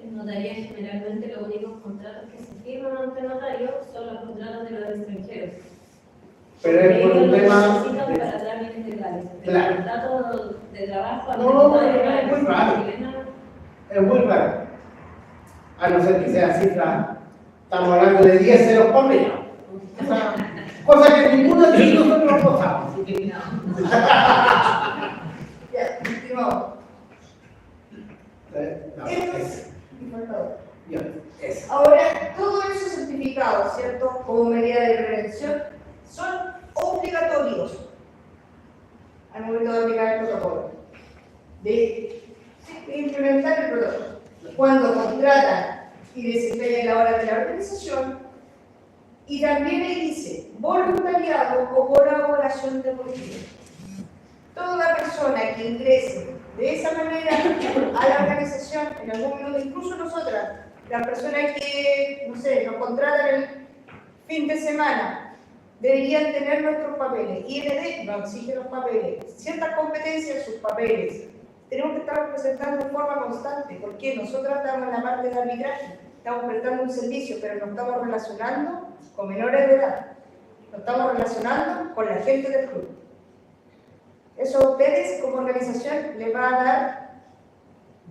En notaría generalmente los únicos contratos que se firman ante notario son los contratos de los extranjeros. Pero es por un Ellos lo tema. necesitan para trámites legales. Claro. El contrato de trabajo ante No, notario pero es muy raro. chilena, Es muy raro. A no ser que sea cifra, estamos hablando de 10 ceros por medio. O sea, cosa que ninguno de nosotros no pasamos. Así que Ya, continuamos. no, Entonces, por favor. es. Ahora, todo eso certificado, ¿cierto? Como medida de prevención, son obligatorios al momento de aplicar el protocolo, de implementar el protocolo. Cuando contratan y desempeñan labores de la organización, y también ahí dice voluntariado o colaboración deportiva. Toda persona que ingrese de esa manera a la organización, en algún momento, incluso nosotras, las personas que, no sé, nos contratan el fin de semana, deberían tener nuestros papeles. IND no exige los papeles, ciertas competencias, sus papeles. Tenemos que estar representando de forma constante, porque nosotros estamos en la parte de arbitraje, estamos prestando un servicio, pero nos estamos relacionando con menores de edad, nos estamos relacionando con la gente del club. Eso a ustedes como organización les va a dar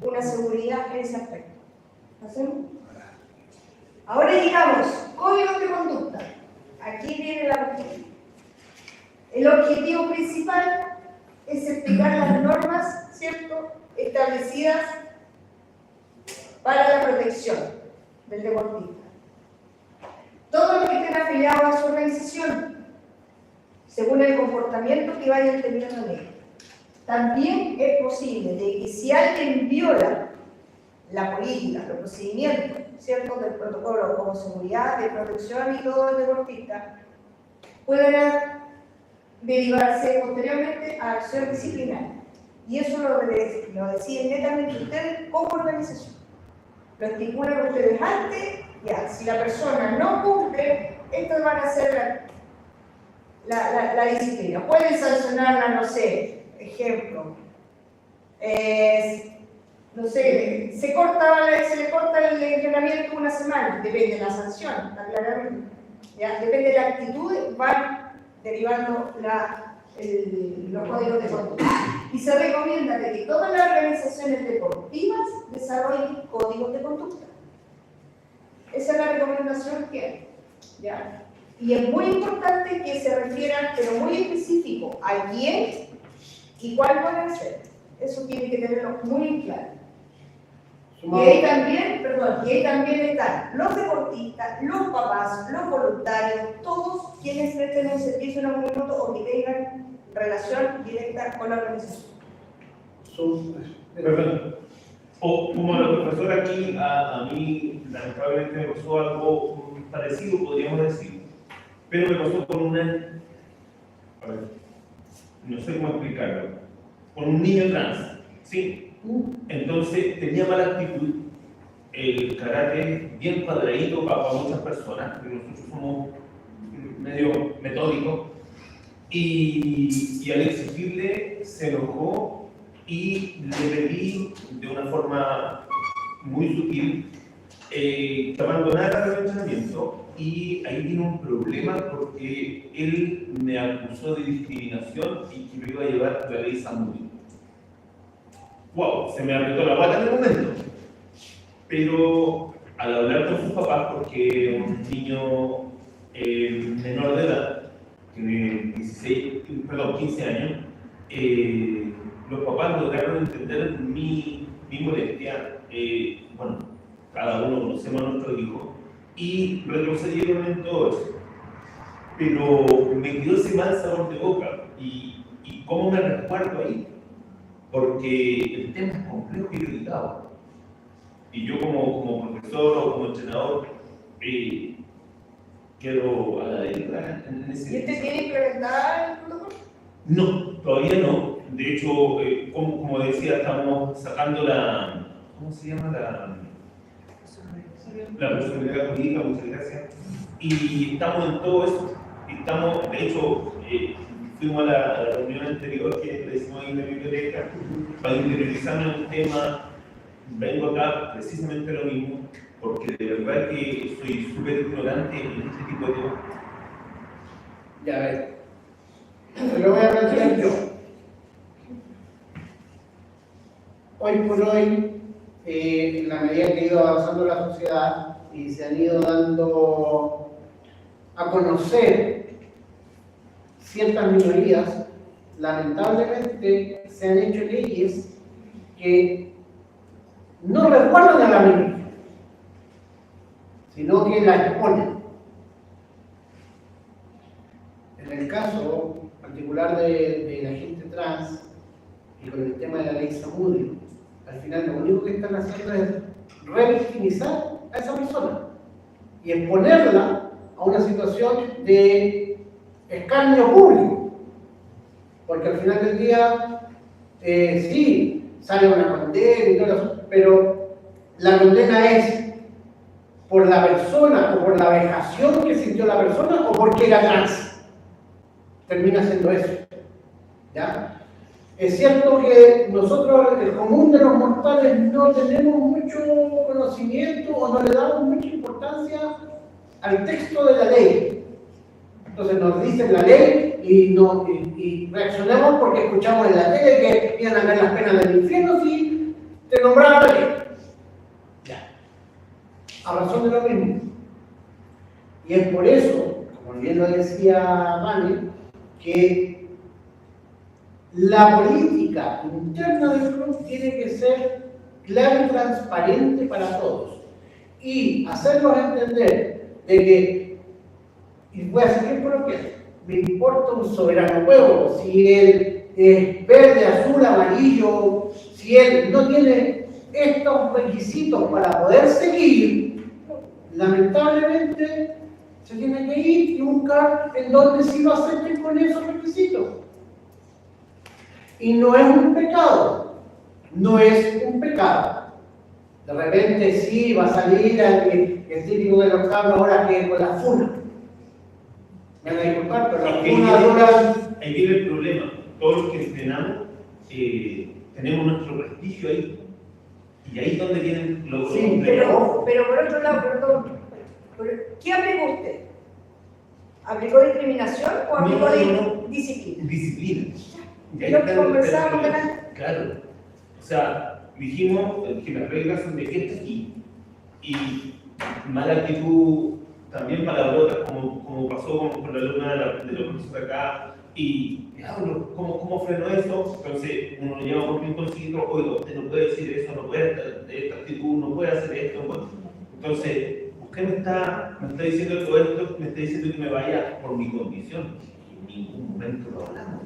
una seguridad en ese aspecto. ¿Hacemos? Ahora llegamos, códigos de conducta. Aquí viene la cuestión. El objetivo principal es explicar las normas, ¿cierto?, establecidas para la protección del deportista. Todos los que estén afiliados a su organización, según el comportamiento que vayan teniendo en ella. También es posible de que si alguien viola la política, los procedimientos, ¿cierto?, del protocolo como seguridad, de protección y todo el deportista, pueda derivarse posteriormente a acción disciplinaria. Y eso lo deciden netamente ustedes como organización. Lo estipulan ustedes antes, ya, si la persona no cumple, estos van a ser la disciplina. Pueden sancionarla, no sé, ejemplo, no sé, se le corta el entrenamiento una semana, depende de la sanción, claramente. ¿Ya? Depende de la actitud, van derivando los códigos de conducta. Y se recomienda que todas las organizaciones deportivas desarrollen códigos de conducta. Esa es la recomendación que hay. ¿Ya? Y es muy importante que se refieran, pero muy específico, a quién y cuál puede ser. Eso tiene que tenerlo muy claro. Y ahí también, perdón, y ahí también están los deportistas, los papás, los voluntarios, todos quienes presten un servicio en algún minuto o que tengan relación directa con la organización. Perdón. O como a la profesora aquí, a mí lamentablemente me pasó algo parecido, podríamos decir, pero me pasó con una, a ver, no sé cómo explicarlo, con un niño trans, ¿sí? Entonces tenía mala actitud, el karate bien cuadradito para muchas personas, porque nosotros somos medio metódicos, y al exigirle se enojó y le pedí de una forma muy sutil que abandonara el entrenamiento, y ahí vino un problema porque él me acusó de discriminación y que me iba a llevar la ley Samudi. ¡Wow! Se me apretó la pata en el momento. Pero al hablar con sus papás, porque un niño menor de edad, tiene 15 años, los papás lograron entender mi molestia. Bueno, cada uno conocemos a nuestro hijo y retrocedieron en todo eso. Pero me quedó ese mal sabor de boca. ¿Y cómo me recuerdo ahí? Porque el tema es complejo y delicado. Y yo como profesor o como entrenador quedo a la deriva en ese ¿Y usted quiere implementar el protocolo? No, todavía no. De hecho, como decía, estamos sacando la... ¿Cómo se llama? La personalidad jurídica, muchas gracias. Y estamos en todo eso. Estamos, de hecho, fuimos a la reunión anterior que le hicimos en la biblioteca para interiorizarnos en el tema. Vengo acá precisamente lo mismo, porque de verdad que soy súper ignorante en este tipo de temas. Ya, a ver. Se lo voy a plantear yo. Hoy por hoy, en la medida que ha ido avanzando la sociedad y se han ido dando a conocer ciertas minorías, lamentablemente se han hecho leyes que no resguardan a la minoría, sino que la exponen. En el caso particular de la gente trans y con el tema de la ley Samudi, al final lo único que están haciendo es revictimizar a esa persona y exponerla a una situación de escarnio público, porque al final del día sí sale una condena y todo eso, pero la condena es por la persona o por la vejación que sintió la persona o porque era trans. Termina siendo eso, ¿ya? Es cierto que nosotros, el común de los mortales, no tenemos mucho conocimiento o no le damos mucha importancia al texto de la ley. Entonces nos dicen la ley y reaccionamos porque escuchamos en la tele que iban a caer las penas del infierno si te nombraban la ley. Ya. A razón de lo mismo. Y es por eso, como bien lo decía Mani, que la política interna del club tiene que ser clara y transparente para todos y hacerlos entender de que, y voy a seguir por lo que es, me importa un soberano pueblo, si él es verde, azul, amarillo, si él no tiene estos requisitos para poder seguir, lamentablemente se tiene que ir y buscar en dónde sí va a seguir con esos requisitos. Y no es un pecado, no es un pecado. De repente sí va a salir el típico de los cabros ahora que con la funa. Me van a disculpar, pero la funa dura. Ahí viene el problema. Todos los que entrenamos tenemos nuestro prestigio ahí. Y ahí es donde vienen los Sí, pero por otro lado, perdón, ¿qué aplicó usted? ¿Aplicó discriminación o aplicó disciplina? Disciplina. Es lo que conversábamos delante. Claro. O sea, dijimos que las reglas son de este aquí. Y mala actitud, también palabrotas, como pasó con la alumna de la profesora acá, Y, diablo, ¿cómo freno eso? Entonces, uno lleva por un rinconcito, oiga, usted no puede decir eso, no puede esta actitud, no puede hacer esto. Bueno. Entonces, usted me está diciendo todo esto, me está diciendo que me vaya por mi condición. En ningún momento lo hablamos.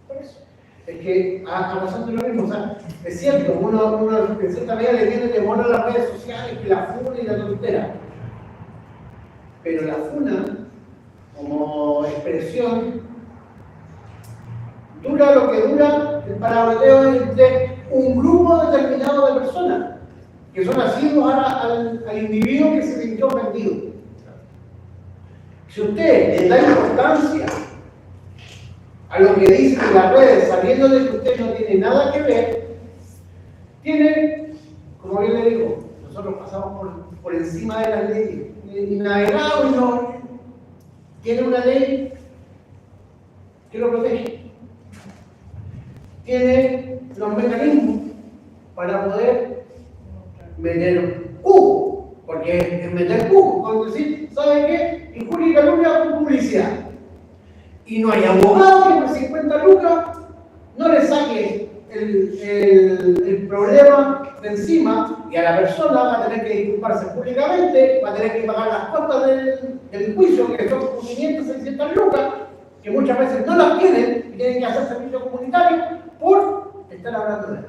Por eso. Es que ha pasado lo mismo, o sea, es cierto, uno en cierta medida le tiene temor a las redes sociales, que la funa y la tontera. Pero la funa, como expresión, dura lo que dura el paraboleo entre un grupo determinado de personas, que son asiduos al individuo que se sintió ofendido. Si usted le da importancia a lo que dicen las redes, sabiendo de que usted no tiene nada que ver, tiene, como bien le digo, nosotros pasamos por encima de las leyes, y navegamos y no, tiene una ley que lo protege, tiene los mecanismos para poder meter cubo, porque es meter cubo, como decir, ¿sabe qué? Injuria y calumnia con publicidad. Y no hay abogado que por 50 lucas no le saque el problema de encima, y a la persona va a tener que disculparse públicamente, va a tener que pagar las costas del juicio, que son 500, 600 lucas, que muchas veces no las tienen y tienen que hacer servicio comunitario por estar hablando de él.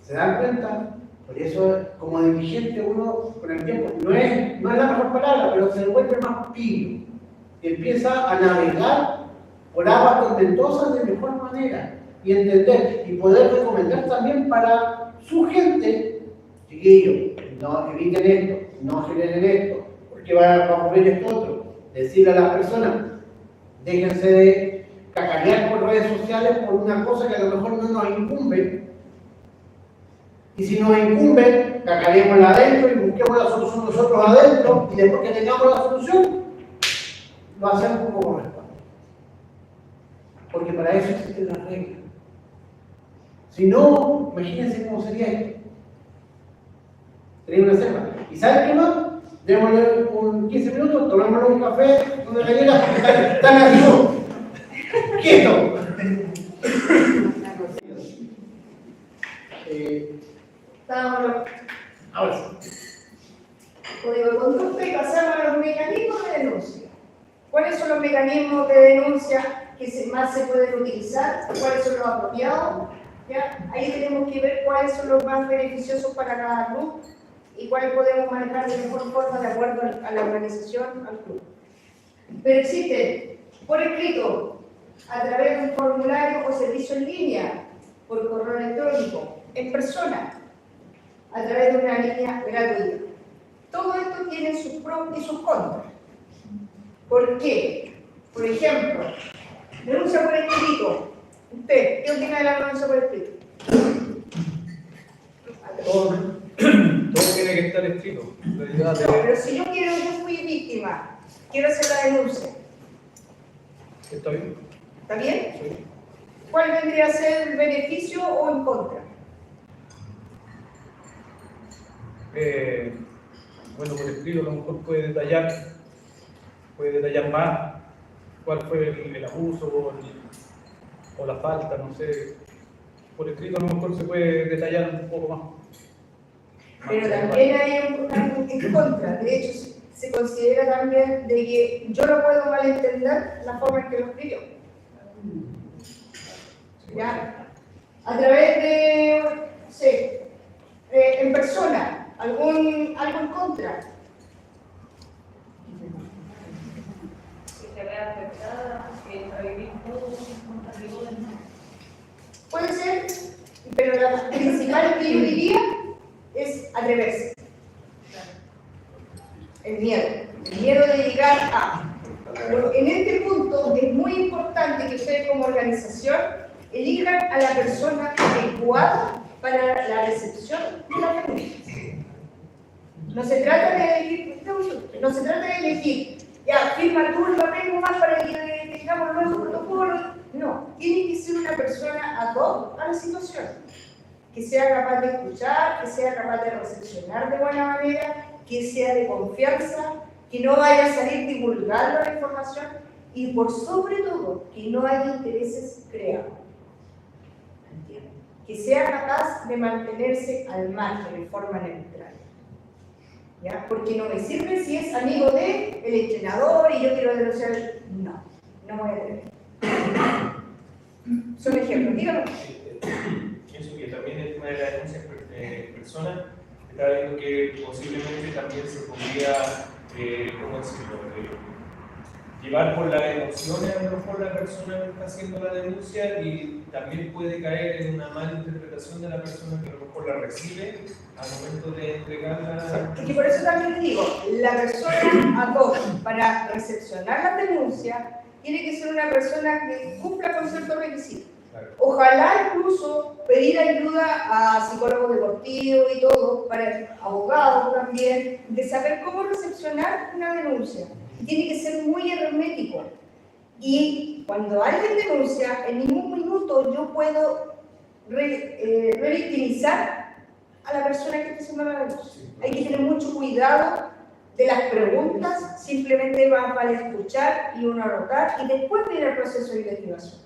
¿Se dan cuenta? Por eso, como dirigente, uno con el tiempo, no es la mejor palabra, pero se vuelve más pío. Y empieza a navegar por aguas tormentosas de mejor manera y entender y poder recomendar también para su gente, chiquillos, no eviten esto, no generen esto, porque va a ocurrir esto otro. Decirle a las personas, déjense de cacarear por redes sociales por una cosa que a lo mejor no nos incumbe. Y si nos incumbe, cacareémosla adentro y busquemos la solución nosotros adentro, y después que tengamos la solución, lo hacemos como corresponde. Porque para eso existen las reglas. Si no, imagínense cómo sería esto. Sería una selva. ¿Y saben qué más? Démosle un 15 minutos, tomémosle un café, una galleta, están así. ¡Quieto! Ahora sí. Código de conducta y pasamos a los mecanismos de denuncia. ¿Cuáles son los mecanismos de denuncia que más se pueden utilizar? ¿Cuáles son los apropiados? ¿Ya? Ahí tenemos que ver cuáles son los más beneficiosos para cada club y cuáles podemos manejar de mejor forma de acuerdo a la organización, al club. Pero existen, por escrito, a través de un formulario o servicio en línea, por correo electrónico, en persona, a través de una línea gratuita. Todo esto tiene sus pros y sus contras. ¿Por qué? Por ejemplo, denuncia por escrito. ¿Usted qué opina de la denuncia por escrito? Todo tiene que estar escrito. No, pero si yo fui víctima, quiero hacer la denuncia. ¿Está bien? ¿Está bien? Sí. ¿Cuál vendría a ser el beneficio o en contra? Bueno, por escrito a lo mejor puede detallar más cuál fue el abuso o la falta, no sé. Por escrito a lo mejor se puede detallar un poco más. Pero también hay un en contra. De hecho, se considera también de que yo no puedo malentender la forma en que lo escribió. ¿Ya? A través de, sí, en persona, algo en contra. Que se vea afectada, que revivir todo, Puede ser, pero la principal que yo diría es atreverse. El miedo de llegar a. Pero en este punto es muy importante que ustedes como organización elijan a la persona adecuada para la recepción de la denuncia. No se trata de elegir, ya, firma tú el papel nomás para que tengamos nuevos protocolos. No, tiene que ser una persona ad hoc a la situación, que sea capaz de escuchar, que sea capaz de recepcionar de buena manera, que sea de confianza, que no vaya a salir divulgando la información y por sobre todo que no haya intereses creados. ¿Entiendes? Que sea capaz de mantenerse al margen de forma neutral. ¿Ya? Porque no me sirve si es amigo de el entrenador y yo quiero denunciar. No, no voy a tener. Son ejemplos, dígame. Pienso que también el tema de la denuncia personas, estaba viendo que posiblemente también se podría, ¿cómo decirlo? Llevar por las emociones a lo mejor la persona que está haciendo la denuncia y también puede caer en una mala interpretación de la persona que a lo mejor la recibe al momento de entregarla. Y por eso también te digo, la persona ad hoc para recepcionar la denuncia tiene que ser una persona que cumpla con ciertos requisitos. Claro. Ojalá incluso pedir ayuda a psicólogos deportivos y todo, para abogados también, de saber cómo recepcionar una denuncia. Tiene que ser muy hermético. Y cuando alguien denuncia, en ningún minuto yo puedo revictimizar a la persona que está haciendo la denuncia. Hay que tener mucho cuidado de las preguntas, simplemente vale escuchar y uno anotar y después viene el proceso de investigación.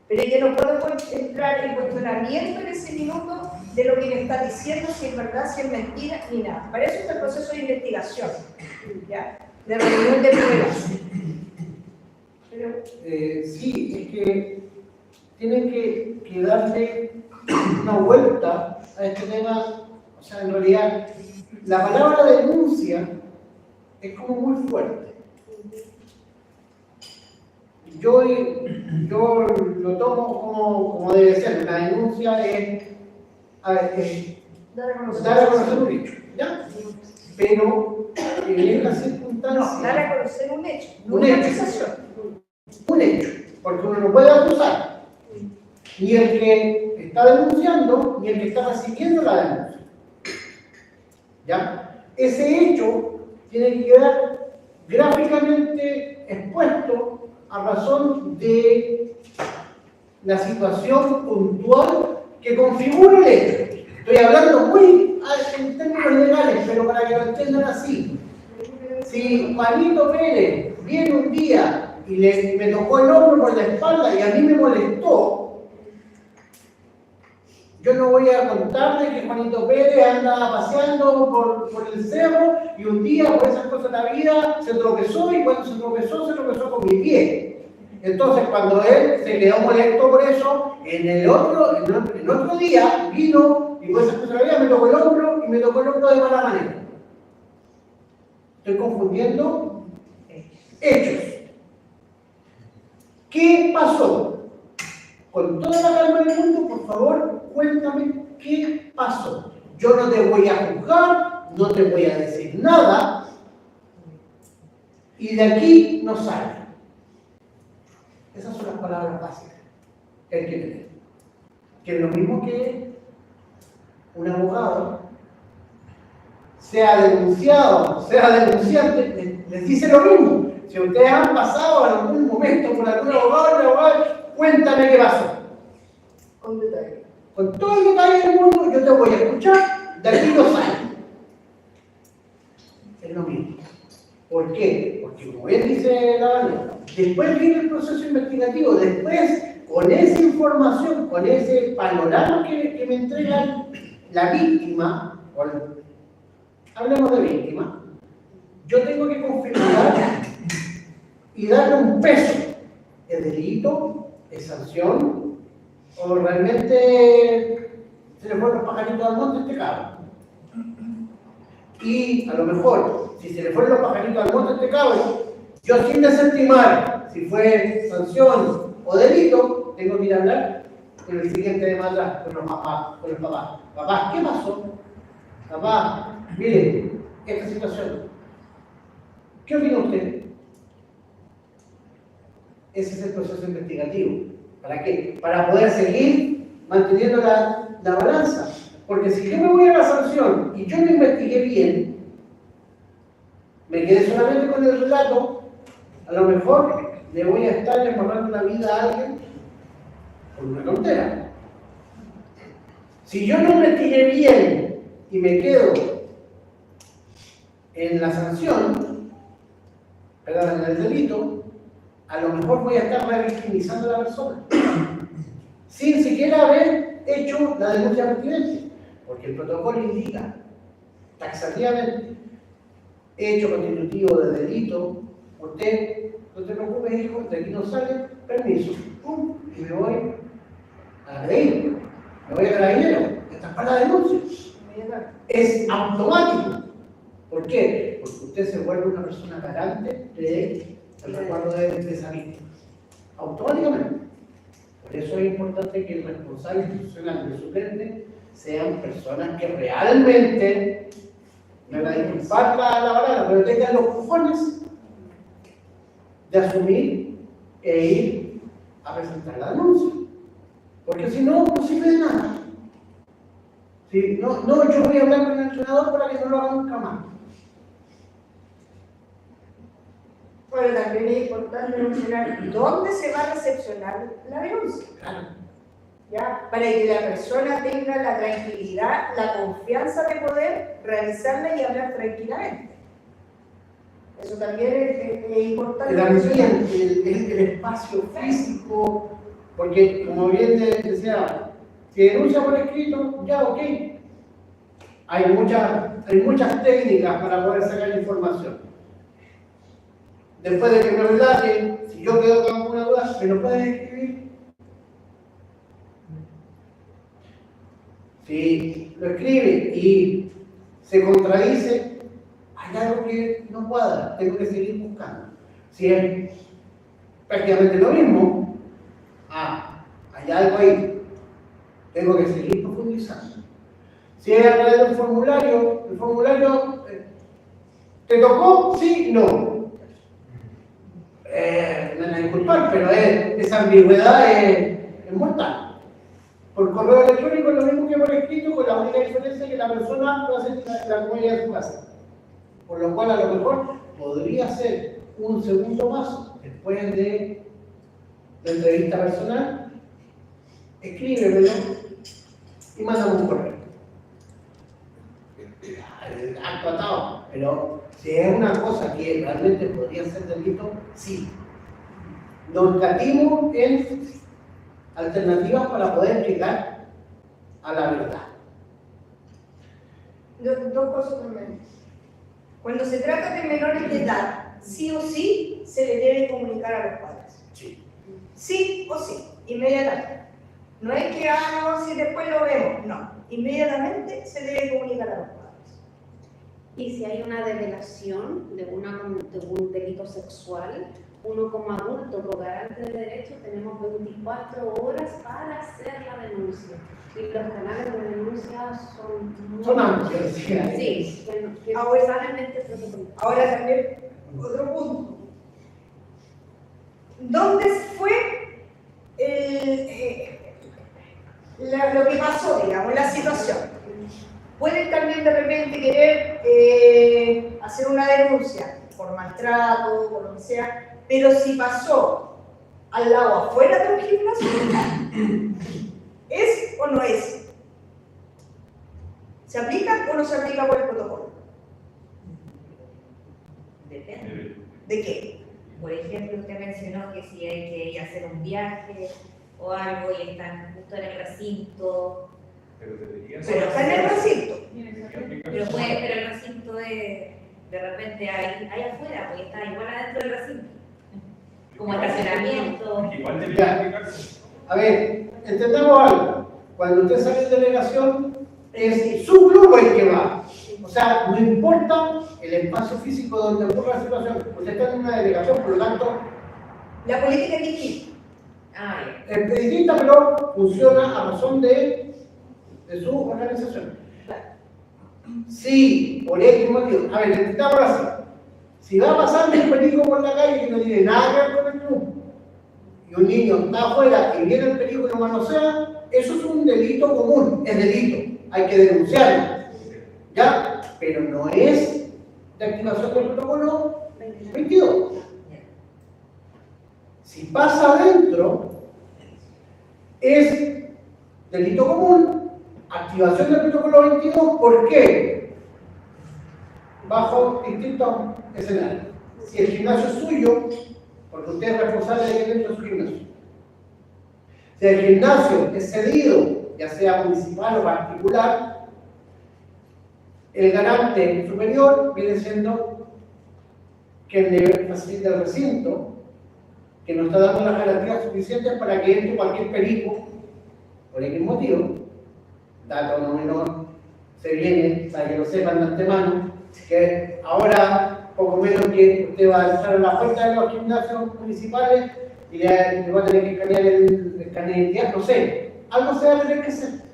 Pero yo no puedo entrar en cuestionamiento en ese minuto de lo que me está diciendo, si es verdad, si es mentira, ni nada. Para eso está el proceso de investigación, ¿ya? De reunión de pruebas. Pero, Sí, es que tienen que darle una vuelta a este tema. O sea, en realidad, la palabra denuncia es como muy fuerte. Yo lo tomo como debe ser. La denuncia es dar a conocer un hecho, ¿ya? Pero en esta circunstancia... no, dar a conocer un hecho, no Un una hecho. acusación. Un hecho, porque uno no puede acusar ni el que está denunciando ni el que está recibiendo la denuncia. ¿Ya? Ese hecho tiene que quedar gráficamente expuesto a razón de la situación puntual que configura el hecho. Estoy hablando muy en términos legales, pero para que lo entiendan así. Si Juanito Pérez viene un día y me tocó el hombro por la espalda y a mí me molestó, yo no voy a contar de que Juanito Pérez anda paseando por el cerro y un día por esas cosas de la vida se tropezó y cuando se tropezó con mi pie. Entonces cuando él se quedó molesto por eso, en otro día vino y por esas cosas de la vida me tocó el hombro y me tocó el hombro de mala manera. Estoy confundiendo hechos. ¿Qué pasó? Con toda la calma del mundo, por favor, cuéntame qué pasó. Yo no te voy a juzgar, no te voy a decir nada, y de aquí no sale. Esas son las palabras básicas que hay que tener. Que es lo mismo que un abogado, sea denunciado, sea denunciante, les dice lo mismo. Si ustedes han pasado en algún momento por algún abogado, cuéntame qué pasó. Con detalle. Con todo el detalle del mundo, yo te voy a escuchar, de aquí no sale. Es lo mismo. ¿Por qué? Porque como bien dice la Daniela, después viene el proceso investigativo, después con esa información, con ese panorama que me entrega la víctima, hablemos de víctima, yo tengo que configurar y darle un peso. ¿Es delito? ¿Es sanción? ¿O realmente se le fueron los pajaritos al monte este cabro? Y a lo mejor, si se le fueron los pajaritos al monte este cabro, yo sin desestimar si fue sanción o delito, tengo que ir a hablar con el siguiente de más atrás, con los papás. Papá, ¿qué pasó? Papá, mire, esta situación. ¿Qué opina usted? Ese es el proceso investigativo. ¿Para qué? Para poder seguir manteniendo la balanza. Porque si yo me voy a la sanción y yo no investigué bien, me quedé solamente con el relato, a lo mejor le voy a estar embarrando la vida a alguien por una tontera. Si yo no investigué bien y me quedo en la sanción, perdón, en el delito, a lo mejor voy a estar revictimizando a la persona, sin siquiera haber hecho la denuncia pertinente, porque el protocolo indica taxativamente, hecho constitutivo de delito, usted no te preocupes, hijo, de aquí no sale, permiso, pum, y me voy a agredir, me voy a carabinero, esta es para la denuncia. Es automático. ¿Por qué? Porque usted se vuelve una persona garante del resguardo de esa víctima. Automáticamente. Por eso es importante que el responsable institucional y el suplente sean personas que realmente, me van a disculpar la palabra, pero tengan los cojones de asumir e ir a presentar la denuncia. Porque si no, no sirve de nada. Si no, yo voy a hablar con el entrenador para que no lo haga nunca más. Bueno, también es importante mencionar dónde se va a recepcionar la denuncia. Claro. ¿Ya? Para que la persona tenga la tranquilidad, la confianza de poder realizarla y hablar tranquilamente. Eso también es importante. También el espacio físico, porque como bien decía, si denuncia por escrito, ya ok. Hay muchas técnicas para poder sacar información. Después de que me relate, si yo quedo con alguna duda, ¿me lo pueden escribir? Si lo escribe y se contradice, hay algo que no cuadra, tengo que seguir buscando. Si es prácticamente lo mismo, hay algo ahí, tengo que seguir profundizando. Si es a través de un formulario, el formulario, ¿te tocó? Sí, no. Me van a disculpar, pero esa ambigüedad es mortal. Por correo electrónico es lo mismo que por escrito, con la única diferencia que la persona lo hace en la comunidad de su casa. Por lo cual, a lo mejor, podría ser un segundo paso, después de la entrevista personal, escríbemelo y mándame un correo. Acto atado, pero si es una cosa que realmente podría ser delito, sí. Nos catimos en alternativas para poder llegar a la verdad. Dos cosas también. Cuando se trata de menores de edad, sí o sí se le debe comunicar a los padres. Sí. Sí o sí, inmediatamente. No es que no, si después lo vemos, no. Inmediatamente se debe comunicar a los padres. Y si hay una develación de un delito sexual, uno como adulto, como garante de derechos, tenemos 24 horas para hacer la denuncia. Y los canales de denuncia Son amplios, sí, que Ahora- salen de este protocolo. Ahora también, otro punto. ¿Dónde fue lo que pasó, digamos, la situación? Pueden también de repente querer hacer una denuncia por maltrato, por lo que sea, pero si pasó al lado afuera de un gimnasio, ¿es o no es? ¿Se aplica o no se aplica por el protocolo? Depende. ¿De qué? Por ejemplo, usted mencionó que si hay que ir a hacer un viaje o algo y están justo en el recinto. Pero está en el recinto. Pero el recinto de repente hay afuera, porque está igual adentro del recinto. Como estacionamiento. Igual debería aplicarse. A ver, entendamos algo. Cuando usted sale de delegación, es su grupo el que va. O sea, no importa el espacio físico donde ocurra la situación. Usted está en una delegación, por lo tanto, La política es distinta. es distinta, pero funciona a razón de su organización. Si, por X motivo, a ver, intentamos así. Si va pasando un perico por la calle que no tiene nada que ver con el club, y un niño está afuera y viene el perico y lo manosea, eso es un delito común, es delito, hay que denunciarlo, ¿ya? Pero no es de activación del protocolo 22. Si pasa adentro, es delito común, activación del protocolo 22, ¿por qué? Bajo distintos escenarios. Si el gimnasio es suyo, porque usted es responsable de que dentro de su gimnasio. Si el gimnasio es cedido, ya sea municipal o particular, el garante superior viene siendo que el facilita el recinto, que no está dando las garantías suficientes para que entre cualquier perico, por X motivo, dato no menor, se viene, para que lo sepan de antemano, que ahora, poco menos que usted va a entrar a la puerta de los gimnasios municipales y le va a tener que escanear el carnet de identidad, no sé, algo se va a tener que hacer.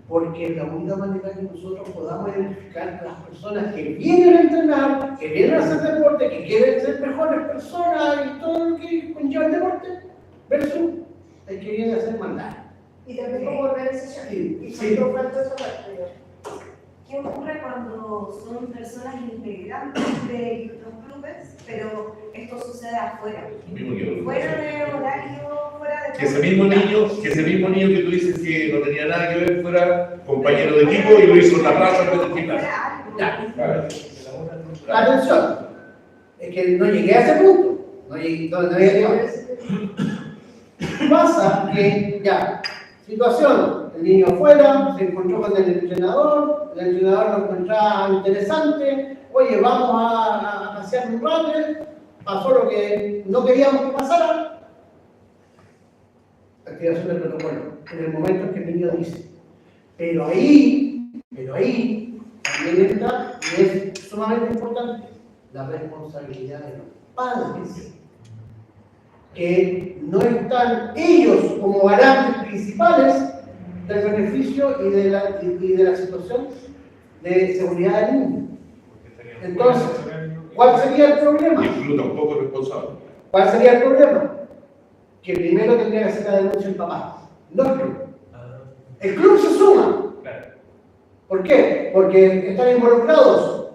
Porque es la única manera que nosotros podamos identificar a las personas que vienen a entrenar, que vienen a hacer deporte, que quieren ser mejores personas y todo lo que conlleva el deporte, versus el que viene a hacer maldad. Y también como organización. Sí, Y sí. cuánto falta esa parte. ¿Qué ocurre cuando son personas integrantes de los clubes, pero esto sucede afuera? Lo mismo que Fuera de horario, fuera de... que ese mismo niño que tú dices que no tenía nada que ver fuera compañero de equipo y lo hizo en la plaza en vez del gimnasio. Ya. Atención, es que no llegué a ese punto, no había llegado. Pasa que, ya, situación, el niño afuera, se encontró con el entrenador lo encontraba interesante, oye, vamos a pasear un rato, pasó lo que no queríamos que pasara. Activación del protocolo, en el momento en que el niño dice. Pero ahí también entra, y es sumamente importante, la responsabilidad de los padres, que no están ellos como garantes principales del beneficio y de la situación de seguridad del niño. Entonces, ¿cuál sería el problema? Y el club tampoco es responsable. ¿Cuál sería el problema? Que primero tendría que hacer la denuncia el papá, no el club. El club se suma. ¿Por qué? Porque están involucrados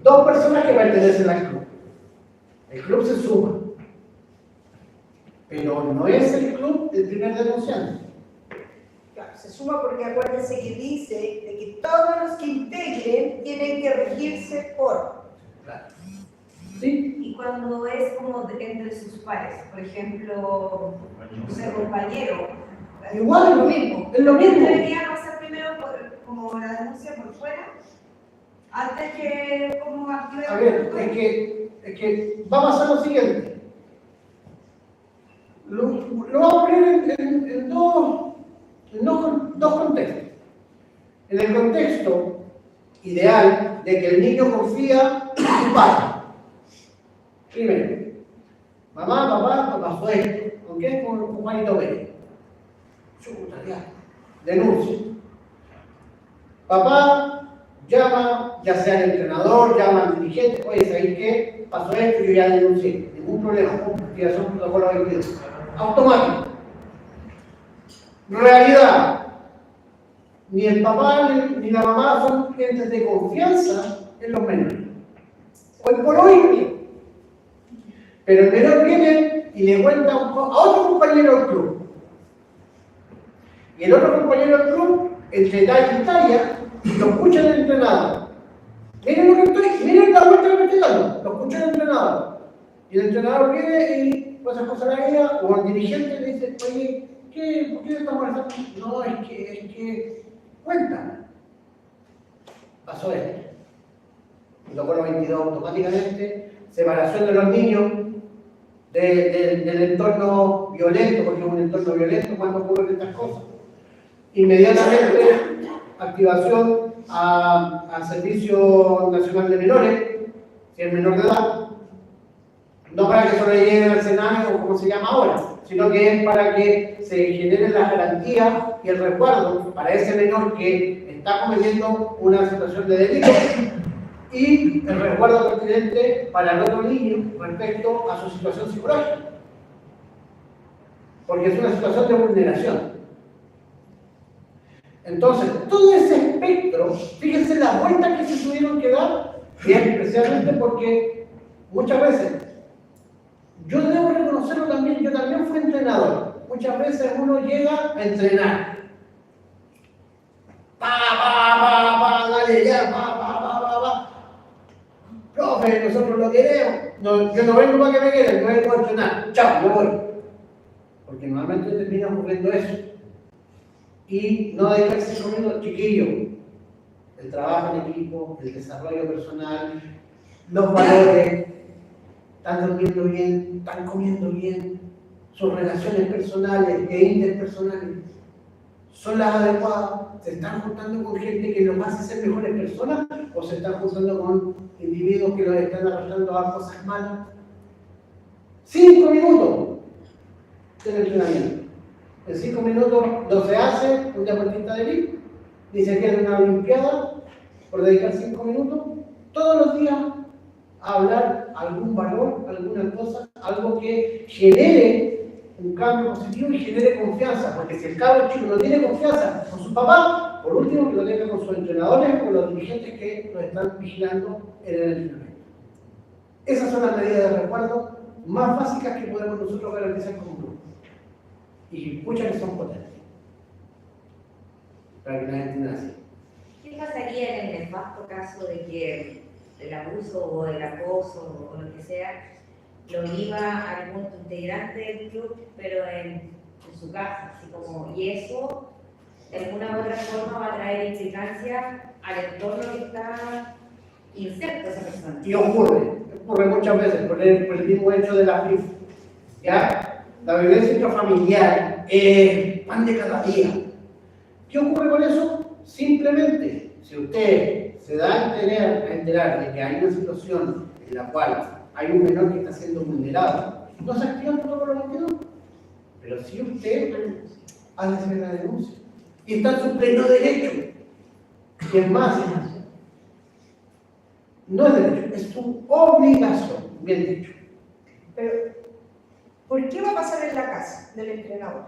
dos personas que pertenecen al club. El club se suma. Pero no es el club el primer denunciante. Claro, se suma porque acuérdense que dice de que todos los que integren tienen que regirse por. Claro. ¿Sí? Y cuando es como entre sus pares, por ejemplo, no sé, compañero. Igual es lo mismo. Es lo mismo. Debería pasar primero como la denuncia por fuera, antes que como activar. A ver, es que va a pasar lo siguiente. Lo vamos a poner en dos contextos. En el contexto ideal de que el niño confía en su padre. Primero, papá pasó esto. ¿Con qué? Con Juanito Pérez. Chuta, ya. Denuncia. Papá llama, ya sea el entrenador, llama al dirigente, oye, ¿sabéis qué? Pasó esto, yo ya denuncié. Ningún problema, activación protocolo 22. Automático. Realidad. Ni el papá ni la mamá son entes de confianza en los menores. Hoy por hoy, pero el menor viene y le cuenta a otro compañero del club. Y el otro compañero del club, entre talla y talla, lo escucha el entrenador. Miren la vuelta que me estoy dando, lo escucha el entrenador. Y el entrenador viene y pasa cosas a ella, o al dirigente le dice, oye, ¿por qué estás molestando? No, es que, cuéntame. Pasó esto. Protocolo 22 automáticamente, separación de los niños del entorno violento, porque es un entorno violento cuando ocurren estas cosas. Inmediatamente, activación a Servicio Nacional de Menores, si es menor de edad, no para que solo lleguen al Senado o como se llama ahora, sino que es para que se generen las garantías y el resguardo para ese menor que está cometiendo una situación de delito y el resguardo pertinente para el otro niño respecto a su situación psicológica, porque es una situación de vulneración. Entonces, todo ese espectro, fíjense las vueltas que se tuvieron que dar, y especialmente porque muchas veces, yo debo reconocerlo también, yo también fui entrenador. Muchas veces uno llega a entrenar. Dale ya, Profe, nosotros lo queremos. No, yo no vengo para que me queden, no vengo a entrenar. Chao, me voy. Porque normalmente termina ocurriendo eso. Y no dedicarse comiendo chiquillo. El trabajo en equipo, el desarrollo personal, los valores, están durmiendo bien, están comiendo bien, sus relaciones personales e interpersonales son las adecuadas. ¿Se están juntando con gente que los hace ser mejores personas o se están juntando con individuos que los están arrastrando a cosas malas? 5 minutos del entrenamiento. En 5 minutos no se hace un deportista de elite, ni se pierde una olimpiada por dedicar 5 minutos todos los días a hablar algún valor, alguna cosa, algo que genere un cambio positivo y genere confianza, porque si el cabro chico no tiene confianza con su papá, por último que lo tenga con sus entrenadores o con los dirigentes que lo están vigilando en el entrenamiento. Esas son las medidas de resguardo más básicas que podemos nosotros garantizar como grupo. Y muchas que son potentes. Para que la gente entienda así. ¿Qué pasaría en el nefasto caso de que el abuso o el acoso o lo que sea lo viva algún integrante del club, pero en su casa, así como, y eso de alguna u otra forma va a traer implicancia al entorno que está inserto esa persona? Y ocurre muchas veces por el mismo hecho de la FIFA. ¿Ya? La violencia intrafamiliar es pan de cada día. ¿Qué ocurre con eso? Simplemente, si usted se da a enterar de que hay una situación en la cual hay un menor que está siendo vulnerado, no se activa el protocolo 22. Pero si usted hace la denuncia y está en su pleno derecho, y es más, no es derecho, es su obligación, bien dicho. Pero, ¿por qué va a pasar en la casa del entrenador?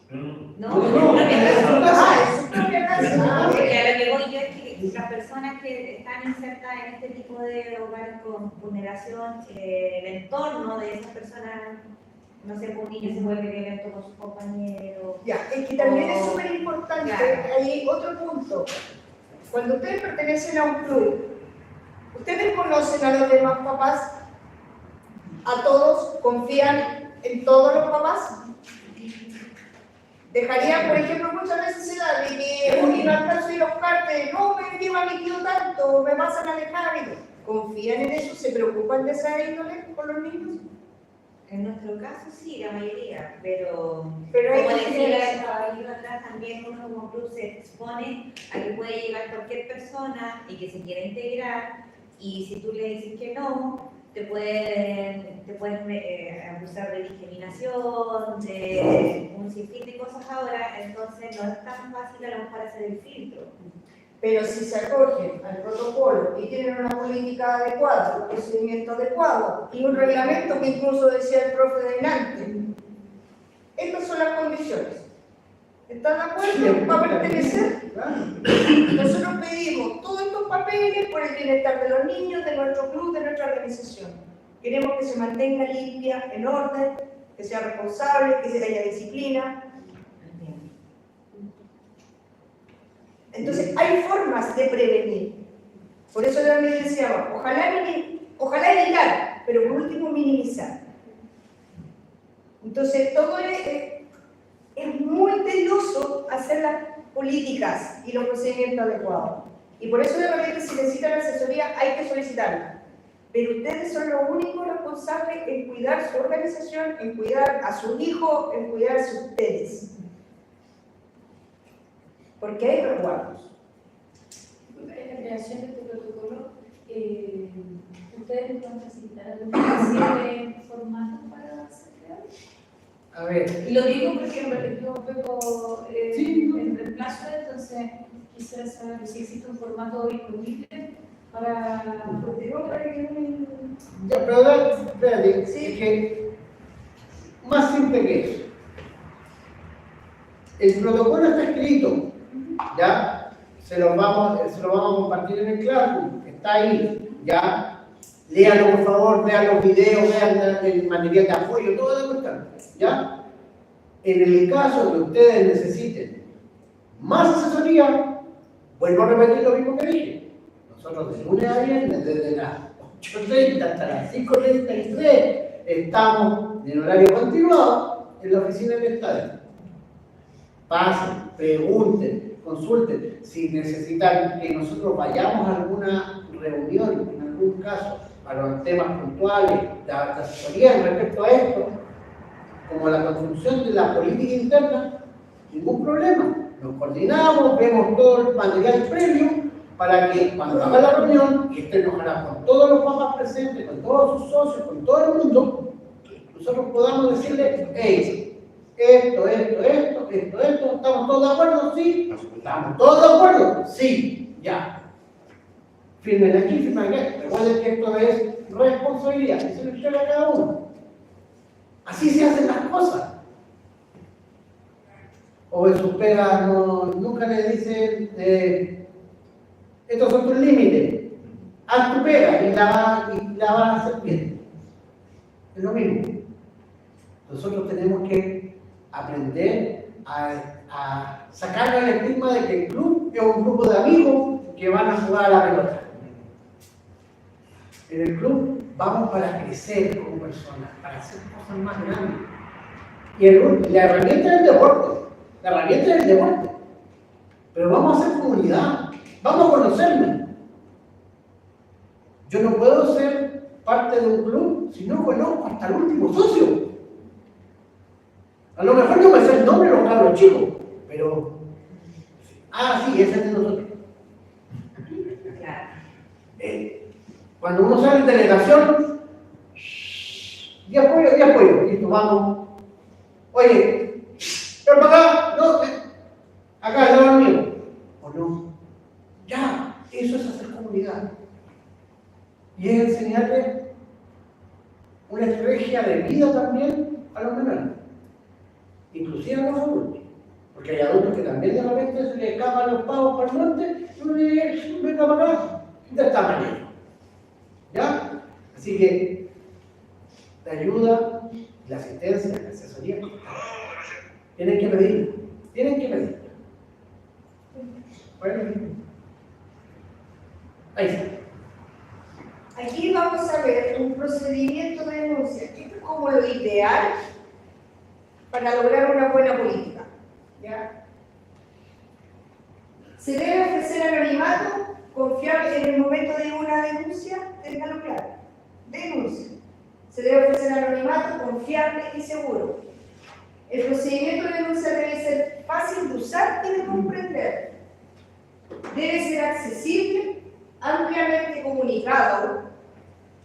No, es su casa. Es su propia casa. porque a lo que voy yo es que las personas que están insertas en este tipo de hogares con vulneración, el entorno de esas personas, no sé, un niño se vuelve violento con sus compañeros. Ya, es que también es súper importante, hay otro punto. Cuando ustedes pertenecen a un club, ¿ustedes conocen a los demás papás? ¿A todos? ¿Confían en todos los papás? Dejarían, por ejemplo, muchas veces se da de que un inalcanzo y los cartes, no me lleva mi tío tanto, me pasan a alejar. ¿Confían en eso? ¿Se preocupan de esa índole con los niños? En nuestro caso sí, la mayoría, pero Pero como hay que decía tener- el caballero atrás, también uno como club se expone a que puede llegar cualquier persona y que se quiera integrar, y si tú le dices que no, te pueden acusar de discriminación, de un sinfín de cosas ahora, entonces no es tan fácil a lo mejor hacer el filtro. Pero si se acogen al protocolo y tienen una política adecuada, un procedimiento adecuado y un reglamento que incluso decía el profe delante, estas son las condiciones. ¿Están de acuerdo? ¿Va a pertenecer? Nosotros pedimos todos estos papeles por el bienestar de los niños, de nuestro club, de nuestra organización. Queremos que se mantenga limpia, en orden, que sea responsable, que se haya disciplina. Entonces, hay formas de prevenir. Por eso también decíamos, ojalá evitar, pero por último minimizar. Entonces, todo es muy tedioso hacer las políticas y los procedimientos adecuados. Y por eso de repente si necesitan asesoría hay que solicitarla. Pero ustedes son los únicos responsables en cuidar su organización, en cuidar a sus hijos, en cuidarse ustedes. Porque hay resguardos. En la creación de este protocolo, ¿ustedes nos van a facilitar alguna especie de formato para ser creado? A ver, Y lo digo porque en realidad yo vengo Sí. en reemplazo, entonces quisiera saber si existe un formato disponible para... ya, pero espérate, es que más simple que eso. El protocolo está escrito, ¿ya? Se lo vamos a compartir en el Classroom, está ahí, ¿ya? Léanlo por favor, vean los videos, vean el material de apoyo, todo eso está, ¿ya? En el caso que ustedes necesiten más asesoría, vuelvo a repetir lo mismo que dije. Nosotros de lunes a viernes, desde las 8:30 hasta las 5:33 estamos en horario continuado en la oficina del estadio. Pasen, pregunten, consulten. Si necesitan que nosotros vayamos a alguna reunión, en algún caso, para los temas puntuales, la asesoría respecto a esto, como la construcción de la política interna, ningún problema. Nos coordinamos, vemos todo el material previo para que cuando haga la reunión, y este nos hará con todos los papás presentes, con todos sus socios, con todo el mundo, nosotros podamos decirle, hey, esto, ¿estamos todos de acuerdo? Sí. ¿Estamos todos de acuerdo? Sí. Ya. Firmen aquí, firmen aquí. Recuerden que esto es responsabilidad, que se lo entrega a cada uno. Así se hacen las cosas. O en sus pegas nunca le dicen, estos son tus límites. Haz tu pega y la vas a hacer bien. Es lo mismo. Nosotros tenemos que aprender a sacar el estigma de que el club es un grupo de amigos que van a jugar a la pelota. En el club vamos para crecer como personas, para hacer cosas más grandes. Y la herramienta es el deporte. La herramienta es el deporte. Pero vamos a hacer comunidad. Vamos a conocernos. Yo no puedo ser parte de un club si no conozco hasta el último socio. A lo mejor no me sé el nombre de los cabros chicos, pero... sí, ese es de nosotros. Cuando uno sale en delegación, y apoyo, listo, vamos. Oye, pero para acá, no, acá, al lado mío. ¿O no? Ya, eso es hacer comunidad. Y es enseñarle una estrategia de vida también a los menores. Inclusive a los adultos, porque hay adultos que también de repente se les escapan los pavos para el monte y uno dice, venga para acá, de esta manera. ¿Ya? Así que la ayuda, la asistencia, la asesoría, tienen que pedir. Bueno, ahí está. Aquí vamos a ver un procedimiento de denuncia. Esto es como lo ideal para lograr una buena política. ¿Ya? Se debe ofrecer anonimato, confiar en el momento de una denuncia, ténganlo claro. Denuncia. Se debe ofrecer anonimato, confiable y seguro. El procedimiento de denuncia debe ser fácil de usar y de comprender. Debe ser accesible, ampliamente comunicado.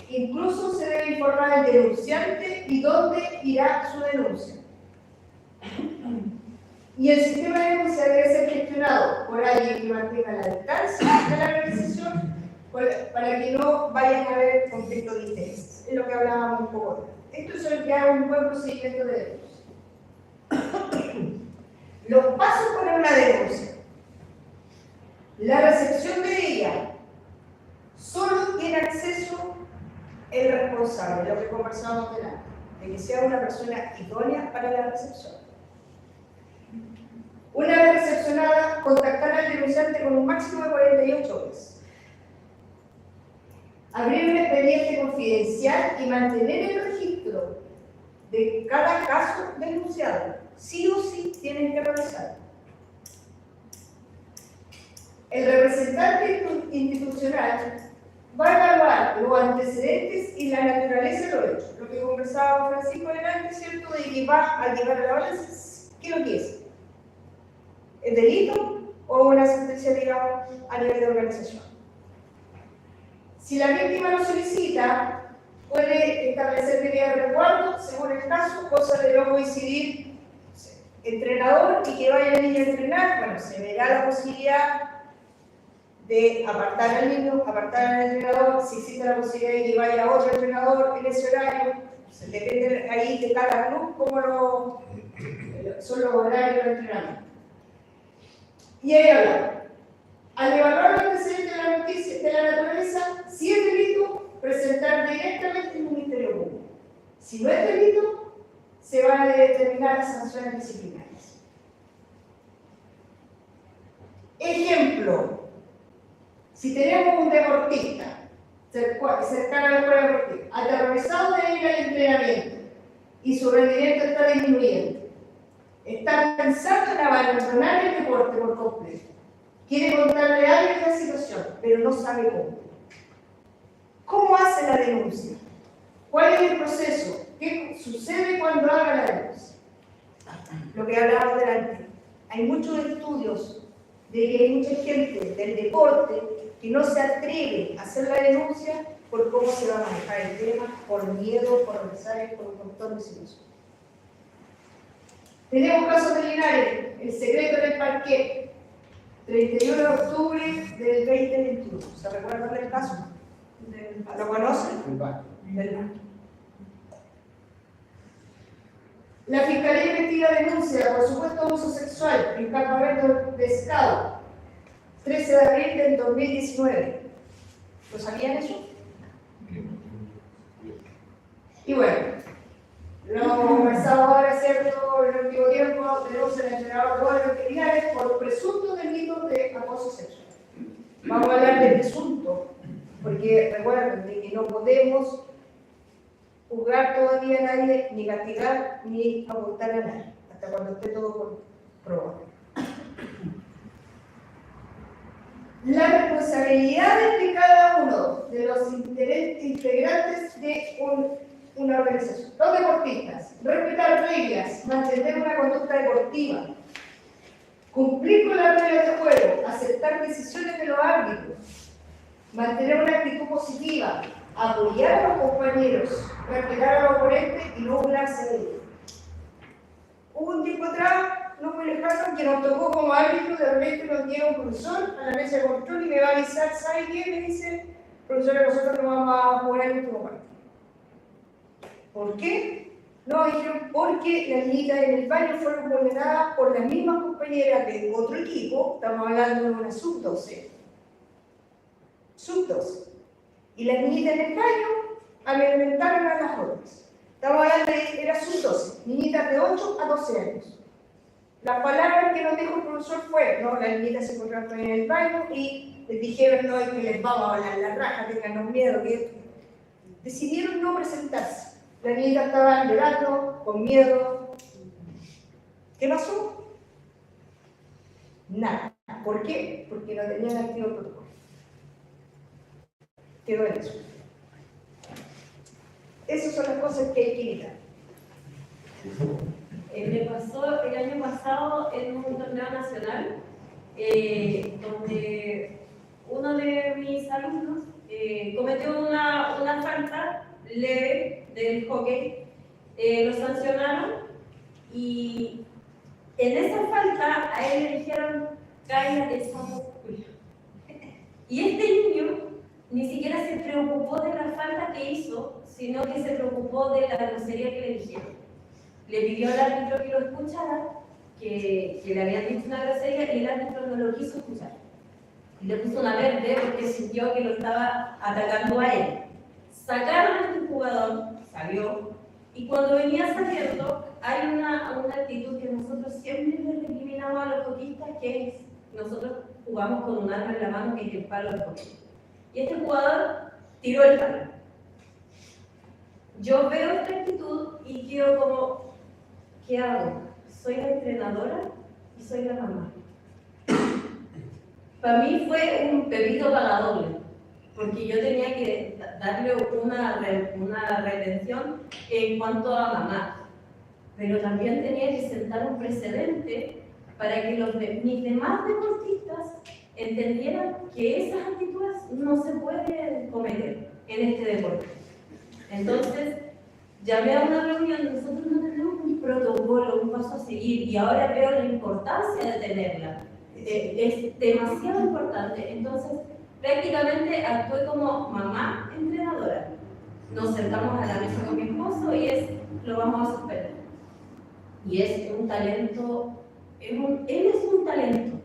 Incluso se debe informar al denunciante y dónde irá su denuncia. Y el sistema de denuncia debe ser gestionado por alguien que mantenga la distancia de la organización para que no vayan a haber conflictos de intereses. Es lo que hablábamos un poco. Esto es lo que hace un buen procedimiento de denuncia. Los pasos para una denuncia. La recepción de ella. Solo tiene acceso el responsable, lo que conversábamos delante, de que sea una persona idónea para la recepción. Una vez recepcionada, contactar al denunciante con un máximo de 48 horas. Abrir un expediente confidencial y mantener el registro de cada caso denunciado. Sí o sí tienen que realizarlo. El representante institucional va a evaluar los antecedentes y la naturaleza de lo hecho. Lo que conversaba Francisco delante, ¿cierto? De que va a llevar a la balanza, ¿qué es lo que es? ¿Es delito o una sentencia, digamos, a nivel de organización? Si la víctima lo solicita, puede establecer medidas de resguardo, según el caso, cosa de no coincidir entrenador y que vaya el niño a entrenar. Bueno, se verá la posibilidad de apartar al niño, apartar al entrenador, si existe la posibilidad de que vaya otro entrenador en ese horario. Depende ahí de cada club cómo son los horarios de entrenamiento. Y ahí hablamos. Al evaluar los antecedentes de la naturaleza, si es delito, presentar directamente al Ministerio Público. Si no es delito, se van a determinar las sanciones disciplinarias. Ejemplo, si tenemos un deportista cercana a la escuela deportiva, aterrorizado de ir al entrenamiento y su rendimiento está disminuyendo. Está pensando en abandonar el deporte por completo. Quiere contarle a alguien la situación, pero no sabe cómo. ¿Cómo hace la denuncia? ¿Cuál es el proceso? ¿Qué sucede cuando haga la denuncia? Lo que hablábamos delante. Hay muchos estudios de que hay mucha gente del deporte que no se atreve a hacer la denuncia por cómo se va a manejar el tema, por miedo, por represalias, por un montón de situaciones. Tenemos casos de Linares, el secreto del parquet, 31 de octubre del 2021. ¿Se recuerdan del caso? ¿Lo conocen? Del banco. La Fiscalía investiga denuncia por supuesto abuso sexual en campamento de Scout, 13 de abril del 2019. ¿Lo sabían eso? Y bueno, lo hemos conversado ahora, ¿cierto? En el último tiempo, denuncia del entrenador Guardia Veterinario por presuntos delitos de acoso sexual. Vamos a hablar de presunto, porque recuerden de que no podemos juzgar todavía a nadie, ni castigar, ni apuntar a nadie, hasta cuando esté todo probado. Las responsabilidades de cada uno de los integrantes de una organización. Los deportistas, respetar reglas, mantener una conducta deportiva, cumplir con las reglas de juego, aceptar decisiones de los árbitros, mantener una actitud positiva, apoyar a los compañeros, respetar a los oponentes y no burlarse de ellos. Hubo un tiempo atrás, no muy lejano, que nos tocó como árbitro, de repente nos llega un profesor a la mesa de control y me va a avisar, ¿sabe qué? Me dice, profesora, nosotros no vamos a jugar el último partido. ¿Por qué? No, dijeron, porque las niñitas en el baño fueron condenadas por las mismas compañeras de otro equipo, estamos hablando de una sub-12. Sub-12. Y las niñitas en el baño alimentaron a las jóvenes. Estamos hablando de, era sub-12, niñitas de 8 a 12 años. Las palabras que nos dijo el profesor fue, no, las niñitas se encontraron en el baño y les dijeron, no, es que les vamos a hablar la raja, tengan miedo, que decidieron no presentarse. Las niñitas estaban llorando, con miedo. ¿Qué pasó? Nada. ¿Por qué? Porque no tenían activo el protocolo. Quedó en eso. Esas son las cosas que hay que evitar. Me pasó el año pasado en un torneo nacional, donde uno de mis alumnos cometió una falta leve del hockey, lo sancionaron y en esa falta a él le dijeron, cállate, somos tuyos. Y este niño ni siquiera se preocupó de la falta que hizo, sino que se preocupó de la grosería que le dijeron. Le pidió al árbitro que lo escuchara, que le habían dicho una grosería y el árbitro no lo quiso escuchar. Y le puso una verde porque sintió que lo estaba atacando a él. Sacaron a este jugador, salió, y cuando venía saliendo, hay una actitud que nosotros siempre le recriminamos a los hockeyistas, que es, nosotros jugamos con un arma en la mano que es el palo de hockey. Y este jugador tiró el palo. Yo veo esta actitud y quedo como, ¿qué hago? Soy la entrenadora y soy la mamá. Para mí fue un pepito para doble, porque yo tenía que darle una retención en cuanto a mamá, pero también tenía que sentar un precedente para que mis demás deportistas entendieran que esas actitudes no se pueden cometer en este deporte. Entonces, llamé a una reunión, nosotros no tenemos un protocolo, un paso a seguir, y ahora veo la importancia de tenerla. Es demasiado importante. Entonces, prácticamente actué como mamá entrenadora. Nos sentamos a la mesa con mi esposo y lo vamos a suspender. Y es un talento, él es un talento.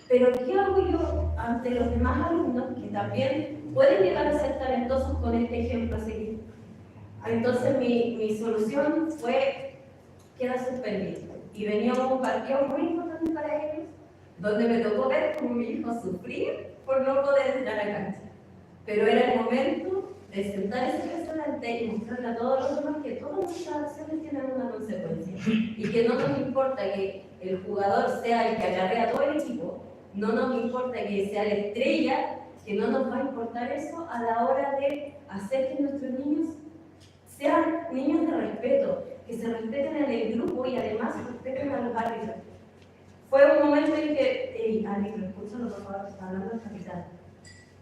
Pero ¿qué hago yo ante los demás alumnos que también pueden llegar a ser talentosos con este ejemplo a seguir? Entonces mi solución fue, queda suspendido. Y venía un partido muy importante para ellos, donde me tocó ver cómo mi hijo sufrir por no poder entrar a la cancha. pero era el momento de sentar ese restaurante y mostrarle a todos los demás que todas nuestras acciones tienen una consecuencia y que no nos importa que el jugador sea el que acarrea a todo el equipo, no nos importa que sea la estrella, que no nos va a importar eso a la hora de hacer que nuestros niños sean niños de respeto, que se respeten en el grupo y además respeten a los árbitros. Fue un momento en que, árbitro, escúchalo por favor, está hablando el capitán.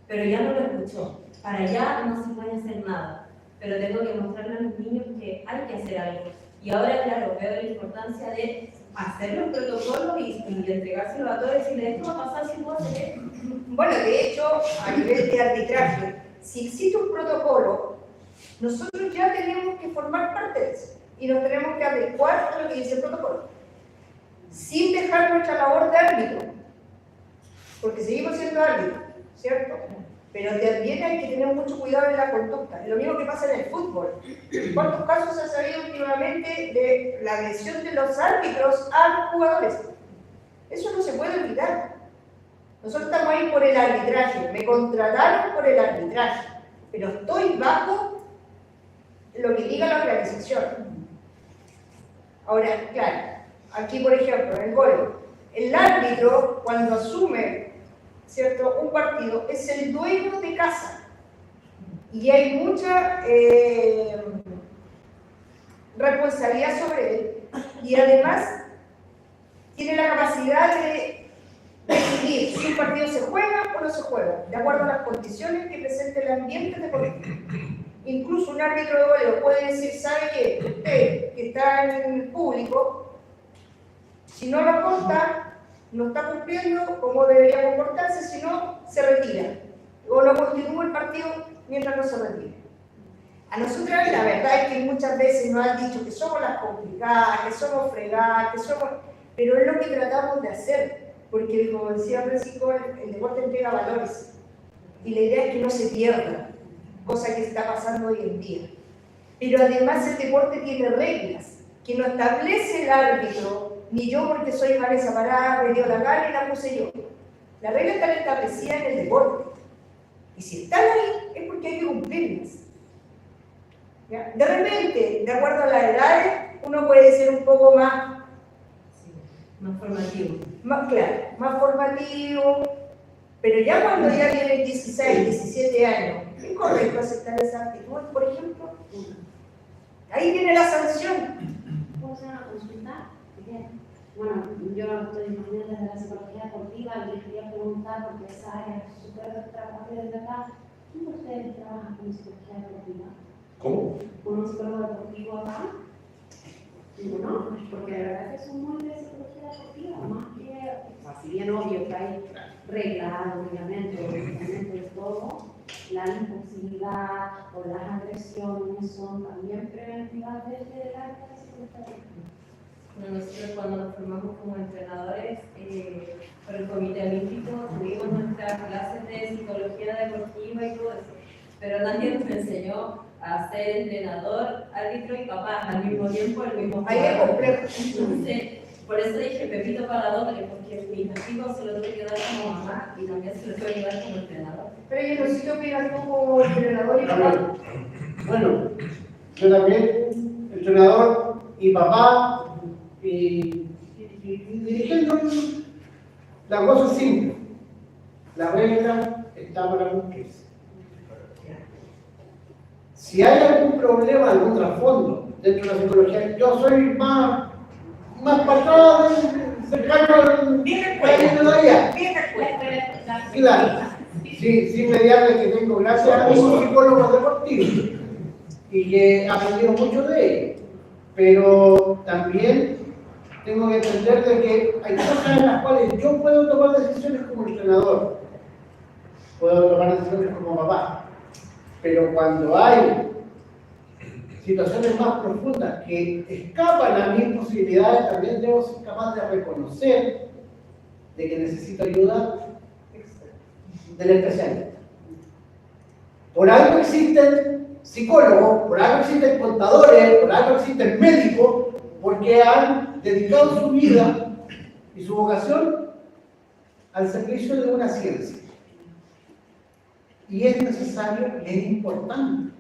Pero ya no lo escuchó. Para allá no se puede hacer nada. Pero tengo que mostrarle a los niños que hay que hacer algo. Y ahora, claro, veo la importancia de hacer los protocolos y entregárselo a todos y decirle, esto va a pasar si puedo hacer esto. Bueno, de hecho, a nivel de arbitraje, si existe un protocolo, nosotros ya tenemos que formar parte de eso y nos tenemos que adecuar a lo que dice el protocolo, sin dejar nuestra labor de árbitro, porque seguimos siendo árbitros, ¿cierto? Pero también hay que tener mucho cuidado en la conducta. Es lo mismo que pasa en el fútbol. ¿Cuántos casos se ha sabido últimamente de la agresión de los árbitros a los jugadores? Eso no se puede olvidar. Nosotros estamos ahí por el arbitraje, me contrataron por el arbitraje, pero estoy bajo lo que diga la organización. Ahora, claro, aquí por ejemplo, en el gol, el árbitro cuando asume, ¿cierto?, un partido es el dueño de casa y hay mucha responsabilidad sobre él y además tiene la capacidad de decidir si un partido se juega o no se juega, de acuerdo a las condiciones que presente el ambiente deportivo. Incluso un árbitro de goleo puede decir, ¿sabe qué? Usted que está en el público, si no lo consta, no está cumpliendo como debería comportarse, si no, se retira. O no continúa el partido mientras no se retire. A nosotras la verdad es que muchas veces nos han dicho que somos las complicadas, que somos fregadas, que somos... Pero es lo que tratamos de hacer, porque como decía Francisco, el deporte entrega valores. Y la idea es que no se pierda, cosa que está pasando hoy en día. Pero además el deporte tiene reglas, que no establece el árbitro, ni yo porque soy Vanessa Pará, me dio la gana y la puse yo. Las reglas están establecidas en el deporte. Y si están ahí, es porque hay que cumplirlas. ¿Ya? De repente, de acuerdo a las edades, uno puede ser un poco más formativo. Más claro, más formativo. Pero ya cuando ya tienen 16, 17 años, ¿es correcto aceptar esa actitud, por ejemplo? Ahí viene la sanción. ¿Puedo hacer una consulta? Bueno, yo estoy imaginando desde la psicología deportiva y les quería preguntar, porque esa área es súper trabajada desde acá, ¿quién de ustedes trabaja con psicología deportiva? ¿Cómo? ¿Con un psicólogo deportivo acá? No, porque de verdad que es un molde de psicología deportiva, más que, o sea, si bien obvio que hay reglas, obviamente, de todo, la impulsividad o las agresiones son también preventivas desde el área de psicología deportiva. Bueno, nosotros cuando nos formamos como entrenadores por el Comité Olímpico tuvimos nuestras clases de psicología deportiva y todo eso, pero nadie nos enseñó a ser entrenador, árbitro y papá al mismo tiempo, al mismo Ahí es complejo. Entonces, por eso dije Pepito para doble, porque mi hijo se lo tuve que dar como mamá y también se lo tuve que dar como entrenador. Pero yo no sé qué opinas tú como entrenador y papá. Bueno, yo también, entrenador y papá, y dirigiendo, la cosa es simple. La regla está para cumplirse. Si hay algún problema, algún trasfondo dentro de la psicología, yo soy más para atrás, cercano al Vieja todavía. escuela. Claro, sí, sin mediarle que tengo gracias a mis psicólogos deportivos y que he aprendido mucho de ellos, pero también tengo que entender de que hay cosas en las cuales yo puedo tomar decisiones como entrenador, puedo tomar decisiones como papá, pero cuando hay situaciones más profundas que escapan a mis posibilidades, también debo ser capaz de reconocer de que necesito ayuda del especialista. Por algo existen psicólogos, por algo existen contadores, por algo existen médicos, porque han dedicado su vida y su vocación al servicio de una ciencia. y es necesario y es importante.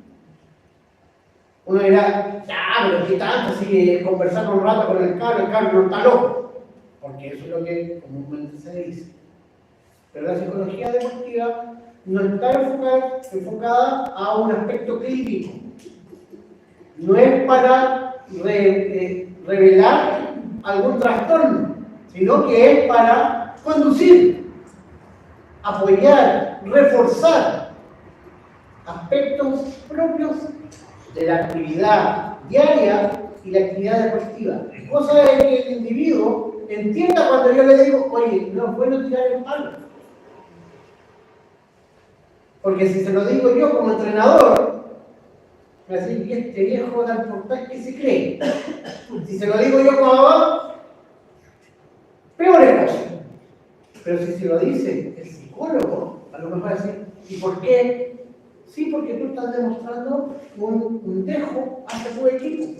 Uno dirá, ya, pero qué tanto, si conversar un rato con el cabro no está loco, porque eso es lo que comúnmente se dice. Pero la psicología deportiva no está enfocada a un aspecto clínico. No es para revelar algún trastorno, sino que es para conducir, apoyar, reforzar aspectos propios de la actividad diaria y la actividad deportiva. Cosa de que el individuo entienda cuando yo le digo, oye, no es bueno tirar el palo. Porque si se lo digo yo como entrenador, me va a decir, ¿y este viejo tan portal que se cree? Si se lo digo yo como mamá, peor es cosa. Pero si se lo dice el psicólogo, a lo mejor va a decir, ¿y por qué? Sí, porque tú estás demostrando un dejo hacia tu equipo.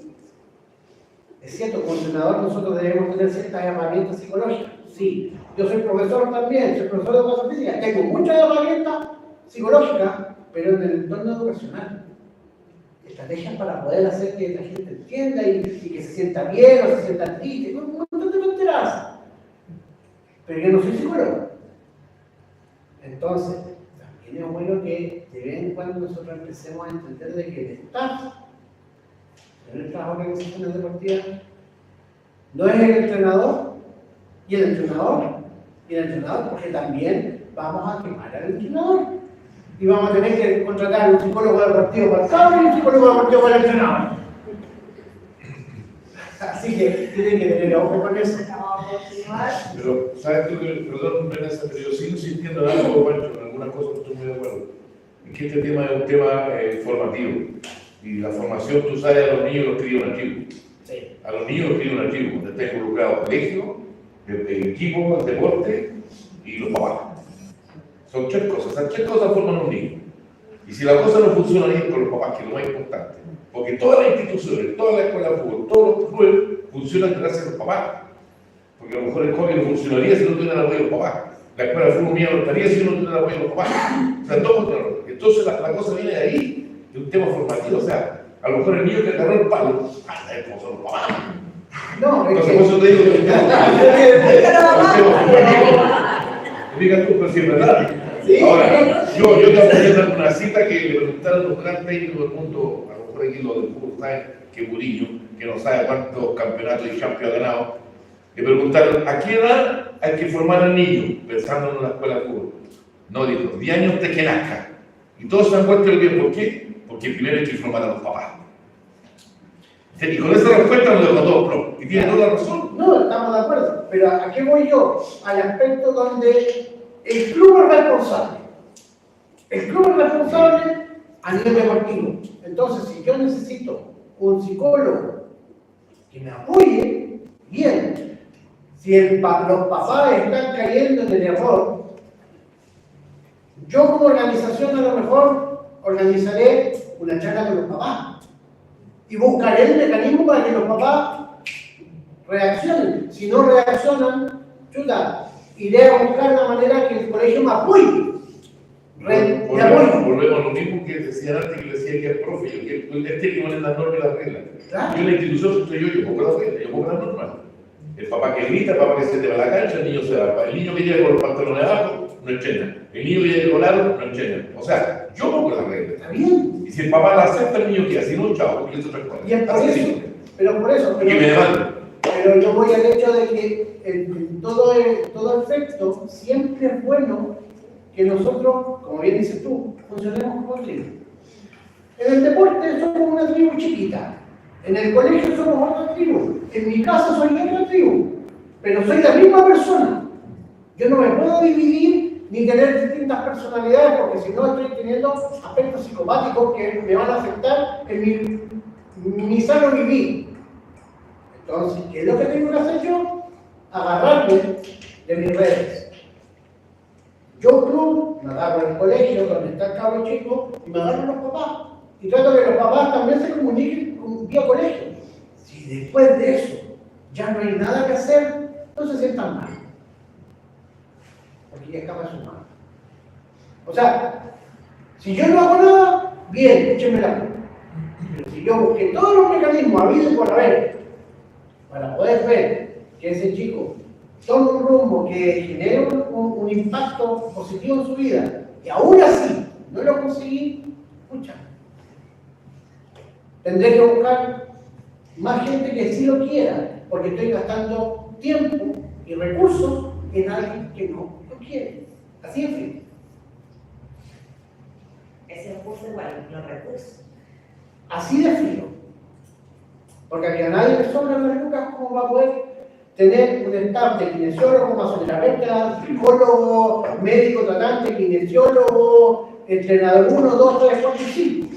Es cierto, como entrenador nosotros debemos tener ciertas herramientas psicológicas. Sí, yo soy profesor también, soy profesor de educación física, tengo muchas herramientas psicológicas, pero en el entorno educacional. Estrategias para poder hacer que la gente entienda y que se sienta bien o se sienta triste, un montón de tonterías. Pero yo no soy psicólogo. Entonces, también es bueno que de vez en cuando nosotros empecemos a entender de que el staff de nuestras organizaciones deportivas no es el entrenador y el entrenador, porque también vamos a quemar al entrenador. Y vamos a tener que contratar un psicólogo deportivo para el cabro y un psicólogo deportivo para el entrenador. Así que tienen que tener ojo con eso. Pero, ¿sabes tú que, perdón, Vanessa, pero yo sigo insistiendo en algo, Pancho, en algunas cosas que estoy muy de acuerdo? Es que este tema es un tema formativo. Y la formación, tú sabes, a los niños los cría una tribu. Sí. A los niños los cría una tribu, donde está involucrado el colegio, el equipo, el deporte y los papás. Son tres cosas, esas tres cosas forman un niño. Y si la cosa no funciona bien con los papás, que es lo más importante, porque todas las instituciones, todas las escuelas de fútbol, todos los clubes funcionan gracias a los papás. Porque a lo mejor el hockey no funcionaría si no tuviera el apoyo de los papás. La escuela de fútbol mía no estaría si no tuviera el apoyo de los papás. O sea, todo contra. Entonces la cosa viene de ahí, de un tema formativo. O sea, a lo mejor el niño que agarró el palo, ¿sabes cómo son los papás? No, entonces por eso te digo que el tema formativo. Diga tú, pero si es verdad. Sí. Ahora, yo te voy a dar una cita que le preguntaron a los grandes técnicos del mundo, a lo mejor aquí lo del fútbol, ¿saben? Que Mourinho, que no sabe cuántos campeonatos y Champions ha ganado, le preguntaron, ¿a qué edad hay que formar al niño? Pensando en una escuela de fútbol. No, dijo, 10 años de que nazca. Y todos se han puesto el bien, ¿por qué? Porque primero hay que formar a los papás. Y con esa respuesta lo dejó todo pro. Y tiene toda la razón. No, estamos de acuerdo. Pero ¿a qué voy yo? Al aspecto donde el club es responsable. El club es responsable a nivel deportivo. Entonces, si yo necesito un psicólogo que me apoye, bien. Si los papás están cayendo en el error, yo como organización a lo mejor organizaré una charla con los papás y buscaré el mecanismo para que los papás reaccionen. Si no reaccionan, chuta, iré a buscar la manera que el colegio me apoye. Volvemos a lo mismo que decía antes, que decía que el profe, que tiene que poner las normas y las reglas. ¿Claro? Yo en la institución yo pongo las reglas, yo pongo las normas. El papá que grita, el papá que se te va a la cancha, el niño se va. El niño que llega con los pantalones abajo, no entrena. El niño que llega con lado, no entrena. O sea, yo pongo las reglas. Está bien. Y si el papá la acepta, el niño queda, si no, chao, porque es otra cosa. Y es por eso, pero por eso. Y me demanda. Pero yo voy al hecho de que en todo efecto siempre es bueno que nosotros, como bien dices tú, funcionemos como tribu. En el deporte somos una tribu chiquita. En el colegio somos otra tribu. En mi casa soy otra tribu. Pero soy la misma persona. Yo no me puedo dividir ni tener distintas personalidades porque si no estoy teniendo aspectos psicopáticos que me van a afectar en mi sano vivir. Entonces, ¿qué es lo que tengo que hacer yo? Agarrarme de mis redes. Yo club, me agarro en el colegio donde está el cabro chico y me agarro a los papás. Y trato que los papás también se comuniquen vía colegio. Si después de eso ya no hay nada que hacer, no se sientan mal. Porque ya escapa su mano. O sea, Si yo no hago nada, bien, échenme la culpa. Pero si yo busqué todos los mecanismos habidos por haber para poder ver que ese chico tome un rumbo que genere un impacto positivo en su vida, y aún así no lo conseguí, escucha, tendré que buscar más gente que sí lo quiera, porque estoy gastando tiempo y recursos en alguien que no lo quiere. Así es frío. Ese es un curso igual, los recursos. Así de frío. Porque aquí a nadie le sobran las lucas como va a poder tener un staff de kinesiólogo, masoterapeuta, psicólogo, médico tratante, kinesiólogo, entrenador 1, 2, 3, 4 y 5.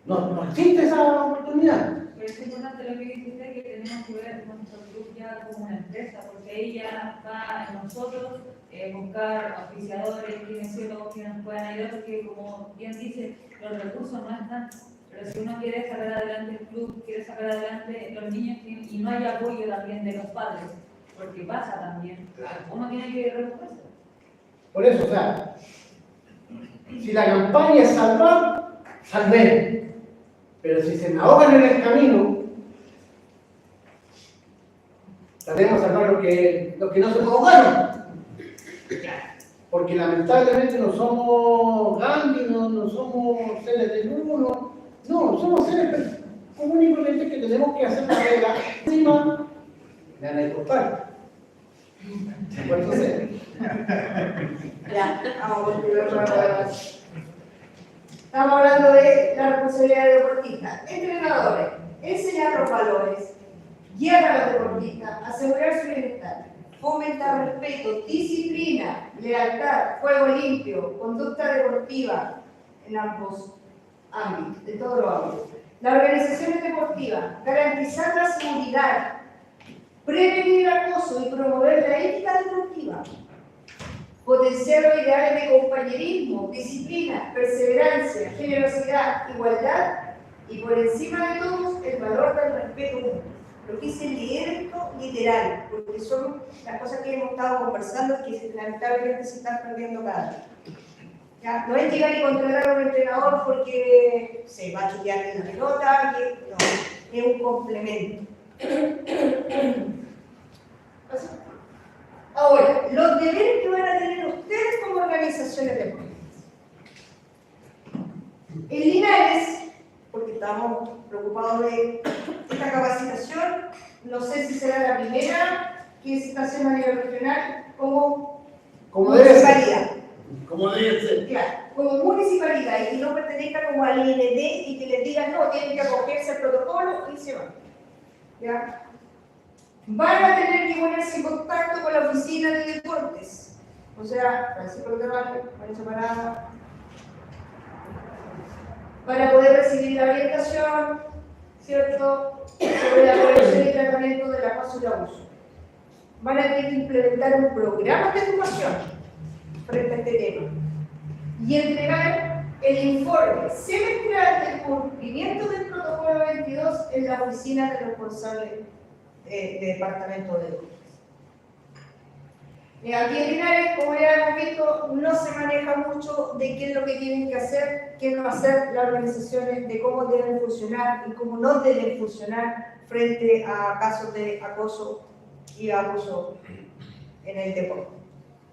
No existe esa oportunidad. Pero es importante lo que dijiste, que tenemos que ver nuestro club ya como una empresa, porque ahí ya está en nosotros buscar oficiadores, kinesiólogos que nos puedan ayudar, porque como bien dice, los recursos no están. Pero si uno quiere sacar adelante el club, quiere sacar adelante los niños, y no hay apoyo también de los padres, porque pasa también. Uno tiene que recuperarse. Por eso, o sea, si la campaña es salvar, salvemos. Pero si se me ahogan en el camino, tratemos de salvar lo que no se me ahogaron. Porque lamentablemente no somos Gandhi, no somos seres del uno, no, somos seres comunes y corrientes que tenemos que hacer la regla encima de anecdotar. ¿Se puede hacer? Ya, vamos a continuar. Estamos hablando de la responsabilidad de deportistas, entrenadores, enseñar los valores, guiar a los deportistas, asegurar su bienestar, fomentar respeto, disciplina, lealtad, juego limpio, conducta deportiva en ambos ámbitos, de todos los ámbitos. Las organizaciones deportivas, garantizar la seguridad, prevenir el acoso y promover la ética deportiva. Potenciar los ideales de compañerismo, disciplina, perseverancia, generosidad, igualdad y por encima de todos el valor del respeto mutuo. Lo que dice leer esto literal, porque son las cosas que hemos estado conversando y que lamentablemente se están perdiendo cada día. ¿Ya? No es llegar y contratar a un entrenador porque se va a chutear en la pelota, no, es un complemento. Ahora, los deberes que van a tener ustedes como organizaciones deportivas. En Linares, porque estamos preocupados de esta capacitación, no sé si será la primera que se está haciendo a nivel regional como municipalidad. Como debe ser. Claro, como municipalidad y que no pertenezca como al IND y que les digan no, tienen que acogerse al protocolo y se van. ¿Ya? Van a tener que ponerse en contacto con la oficina de deportes, o sea, Francisco Terral, Vanessa Parada, para poder recibir la orientación, ¿cierto?, sobre la prevención y tratamiento del acoso y abuso. Van a tener que implementar un programa de educación frente a este tema y entregar el informe semestral del cumplimiento del protocolo 22 en la oficina del responsable de departamento de deportes. Aquí en Linares, como ya hemos visto, no se maneja mucho de qué es lo que tienen que hacer, qué no hacer las organizaciones, de cómo deben funcionar y cómo no deben funcionar frente a casos de acoso y abuso en el deporte.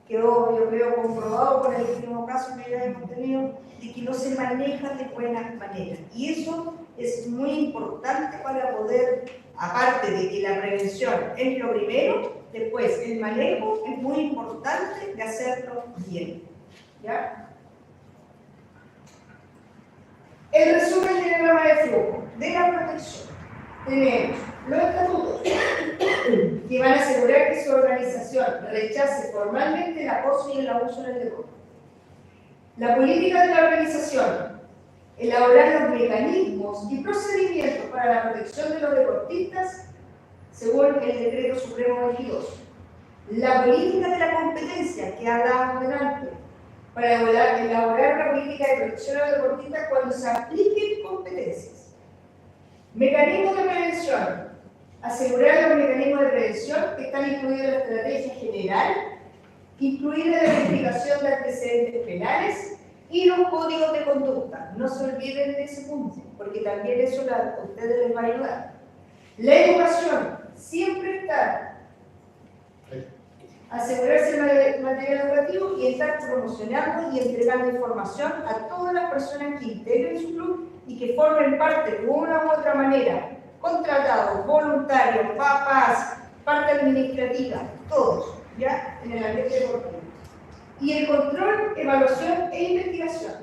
Quedó, yo creo, comprobado con el último caso que ya hemos tenido, de que no se maneja de buena manera. Y eso es muy importante para poder, aparte de que la prevención es lo primero, después el manejo es muy importante de hacerlo bien. ¿Ya? El resumen del diagrama de flujo de la protección. Tenemos los estatutos que van a asegurar que su organización rechace formalmente el acoso y el abuso en el deporte. La política de la organización, elaborar los mecanismos y procedimientos para la protección de los deportistas según el Decreto Supremo 22. La política de la competencia que hablábamos delante, para elaborar una política de protección a los deportistas cuando se apliquen competencias. Mecanismos de prevención. Asegurar los mecanismos de prevención que están incluidos en la estrategia general, incluida la verificación de antecedentes penales, Y los códigos de conducta, no se olviden de ese punto, porque también eso a ustedes les va a ayudar. La educación, siempre estar, asegurarse el material educativo y estar promocionando y entregando información a todas las personas que integren su club y que formen parte de una u otra manera, contratados, voluntarios, papás, parte administrativa, todos, ¿ya? En el ambiente deportivo. Y el control, evaluación e investigación.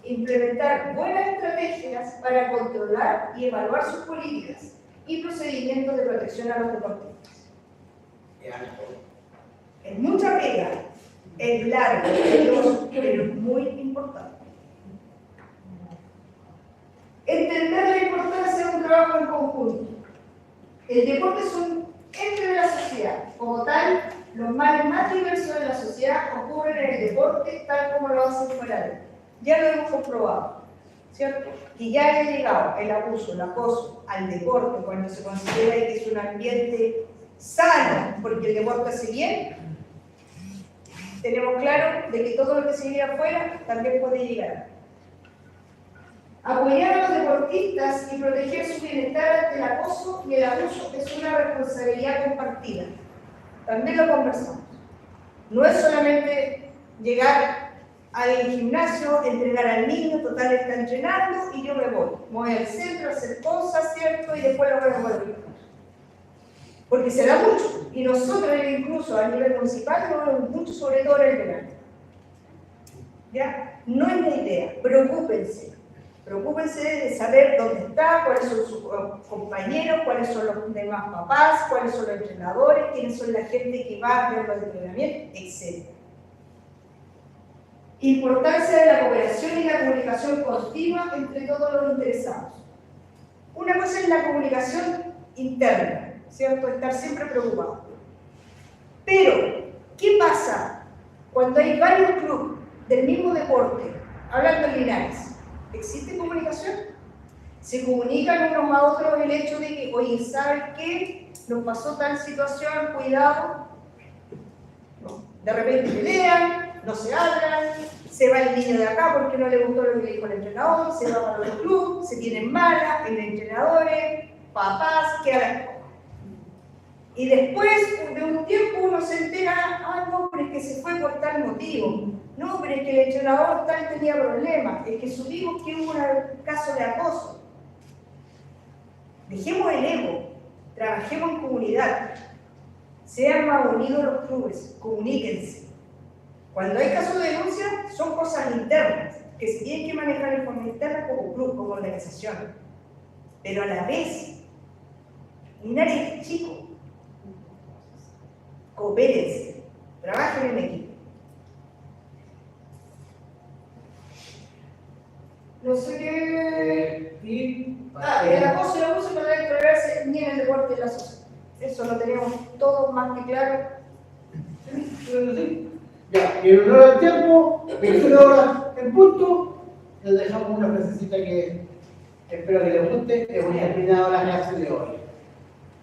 Implementar buenas estrategias para controlar y evaluar sus políticas y procedimientos de protección a los deportistas. Es mucha pega, es largo, pero es muy importante. Entender la importancia de un trabajo en conjunto. El deporte es un ente de la sociedad, como tal. Los males más diversos de la sociedad ocurren en el deporte tal como lo hacen fuera de él. Ya lo hemos comprobado, ¿cierto? Que ya haya llegado el abuso, el acoso al deporte cuando se considera que es un ambiente sano, porque el deporte hace bien. Tenemos claro de que todo lo que se llega afuera también puede llegar. Apoyar a los deportistas y proteger su bienestar ante el acoso y el abuso es una responsabilidad compartida. También lo conversamos. No es solamente llegar al gimnasio, entregar al niño, total está entrenando y yo me voy al centro a hacer cosas, ¿cierto? Y después lo voy a volver. Porque se da mucho. Y nosotros incluso a nivel municipal lo vemos mucho, sobre todo en el verano. ¿Ya? No es la idea. Preocúpense. Preocúpense de saber dónde está, cuáles son sus compañeros, cuáles son los demás papás, cuáles son los entrenadores, quiénes son la gente que va a ver los entrenamientos, etc. Importancia de la cooperación y la comunicación continua entre todos los interesados. Una cosa es la comunicación interna, ¿cierto? Estar siempre preocupado. Pero, ¿qué pasa cuando hay varios clubes del mismo deporte, hablando en Linares? ¿Existe comunicación? Se comunican unos a otros el hecho de que, oye, ¿sabes qué? Nos pasó tal situación, cuidado. No. De repente pelean, no se hablan, se va el niño de acá porque no le gustó lo que le dijo el entrenador, se va para otro club, se tienen malas, el entrenadores, papás, ¿qué harán? Y después de un tiempo uno se entera, no, pero es que se fue por tal motivo. No, pero es que el entrenador tal tenía problemas, es que supimos que hubo un caso de acoso. Dejemos el ego, trabajemos en comunidad, sean más unidos los clubes, comuníquense. Cuando hay casos de denuncia, son cosas internas, que se tienen que manejar en forma interna como club, como organización. Pero a la vez, Linares es chico, coopérense, trabajen en equipo. No sé qué. El acoso y el abuso no debe tolerarse ni en el deporte ni en la sociedad. Eso lo tenemos todo más que claro. Ya, y en honor al tiempo, 21 horas en punto, les dejamos una frasecita que espero que les guste. Hemos terminado la clase de hoy.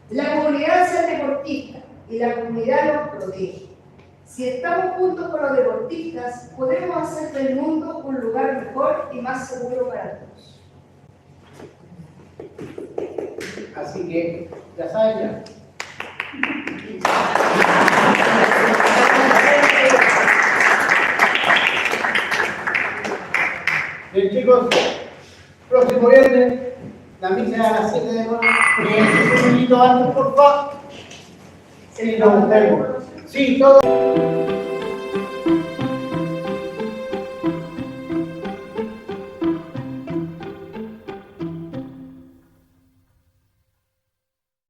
La comunidad es el deportista y la comunidad los protege. Si estamos juntos con los deportistas, podemos hacer del mundo un lugar mejor y más seguro para todos. Así que, ya saben ya. Bien, chicos, próximo viernes, la misa a las 7 de la noche. Un minutito antes, por favor. Sí, nos vemos. Sí, todo.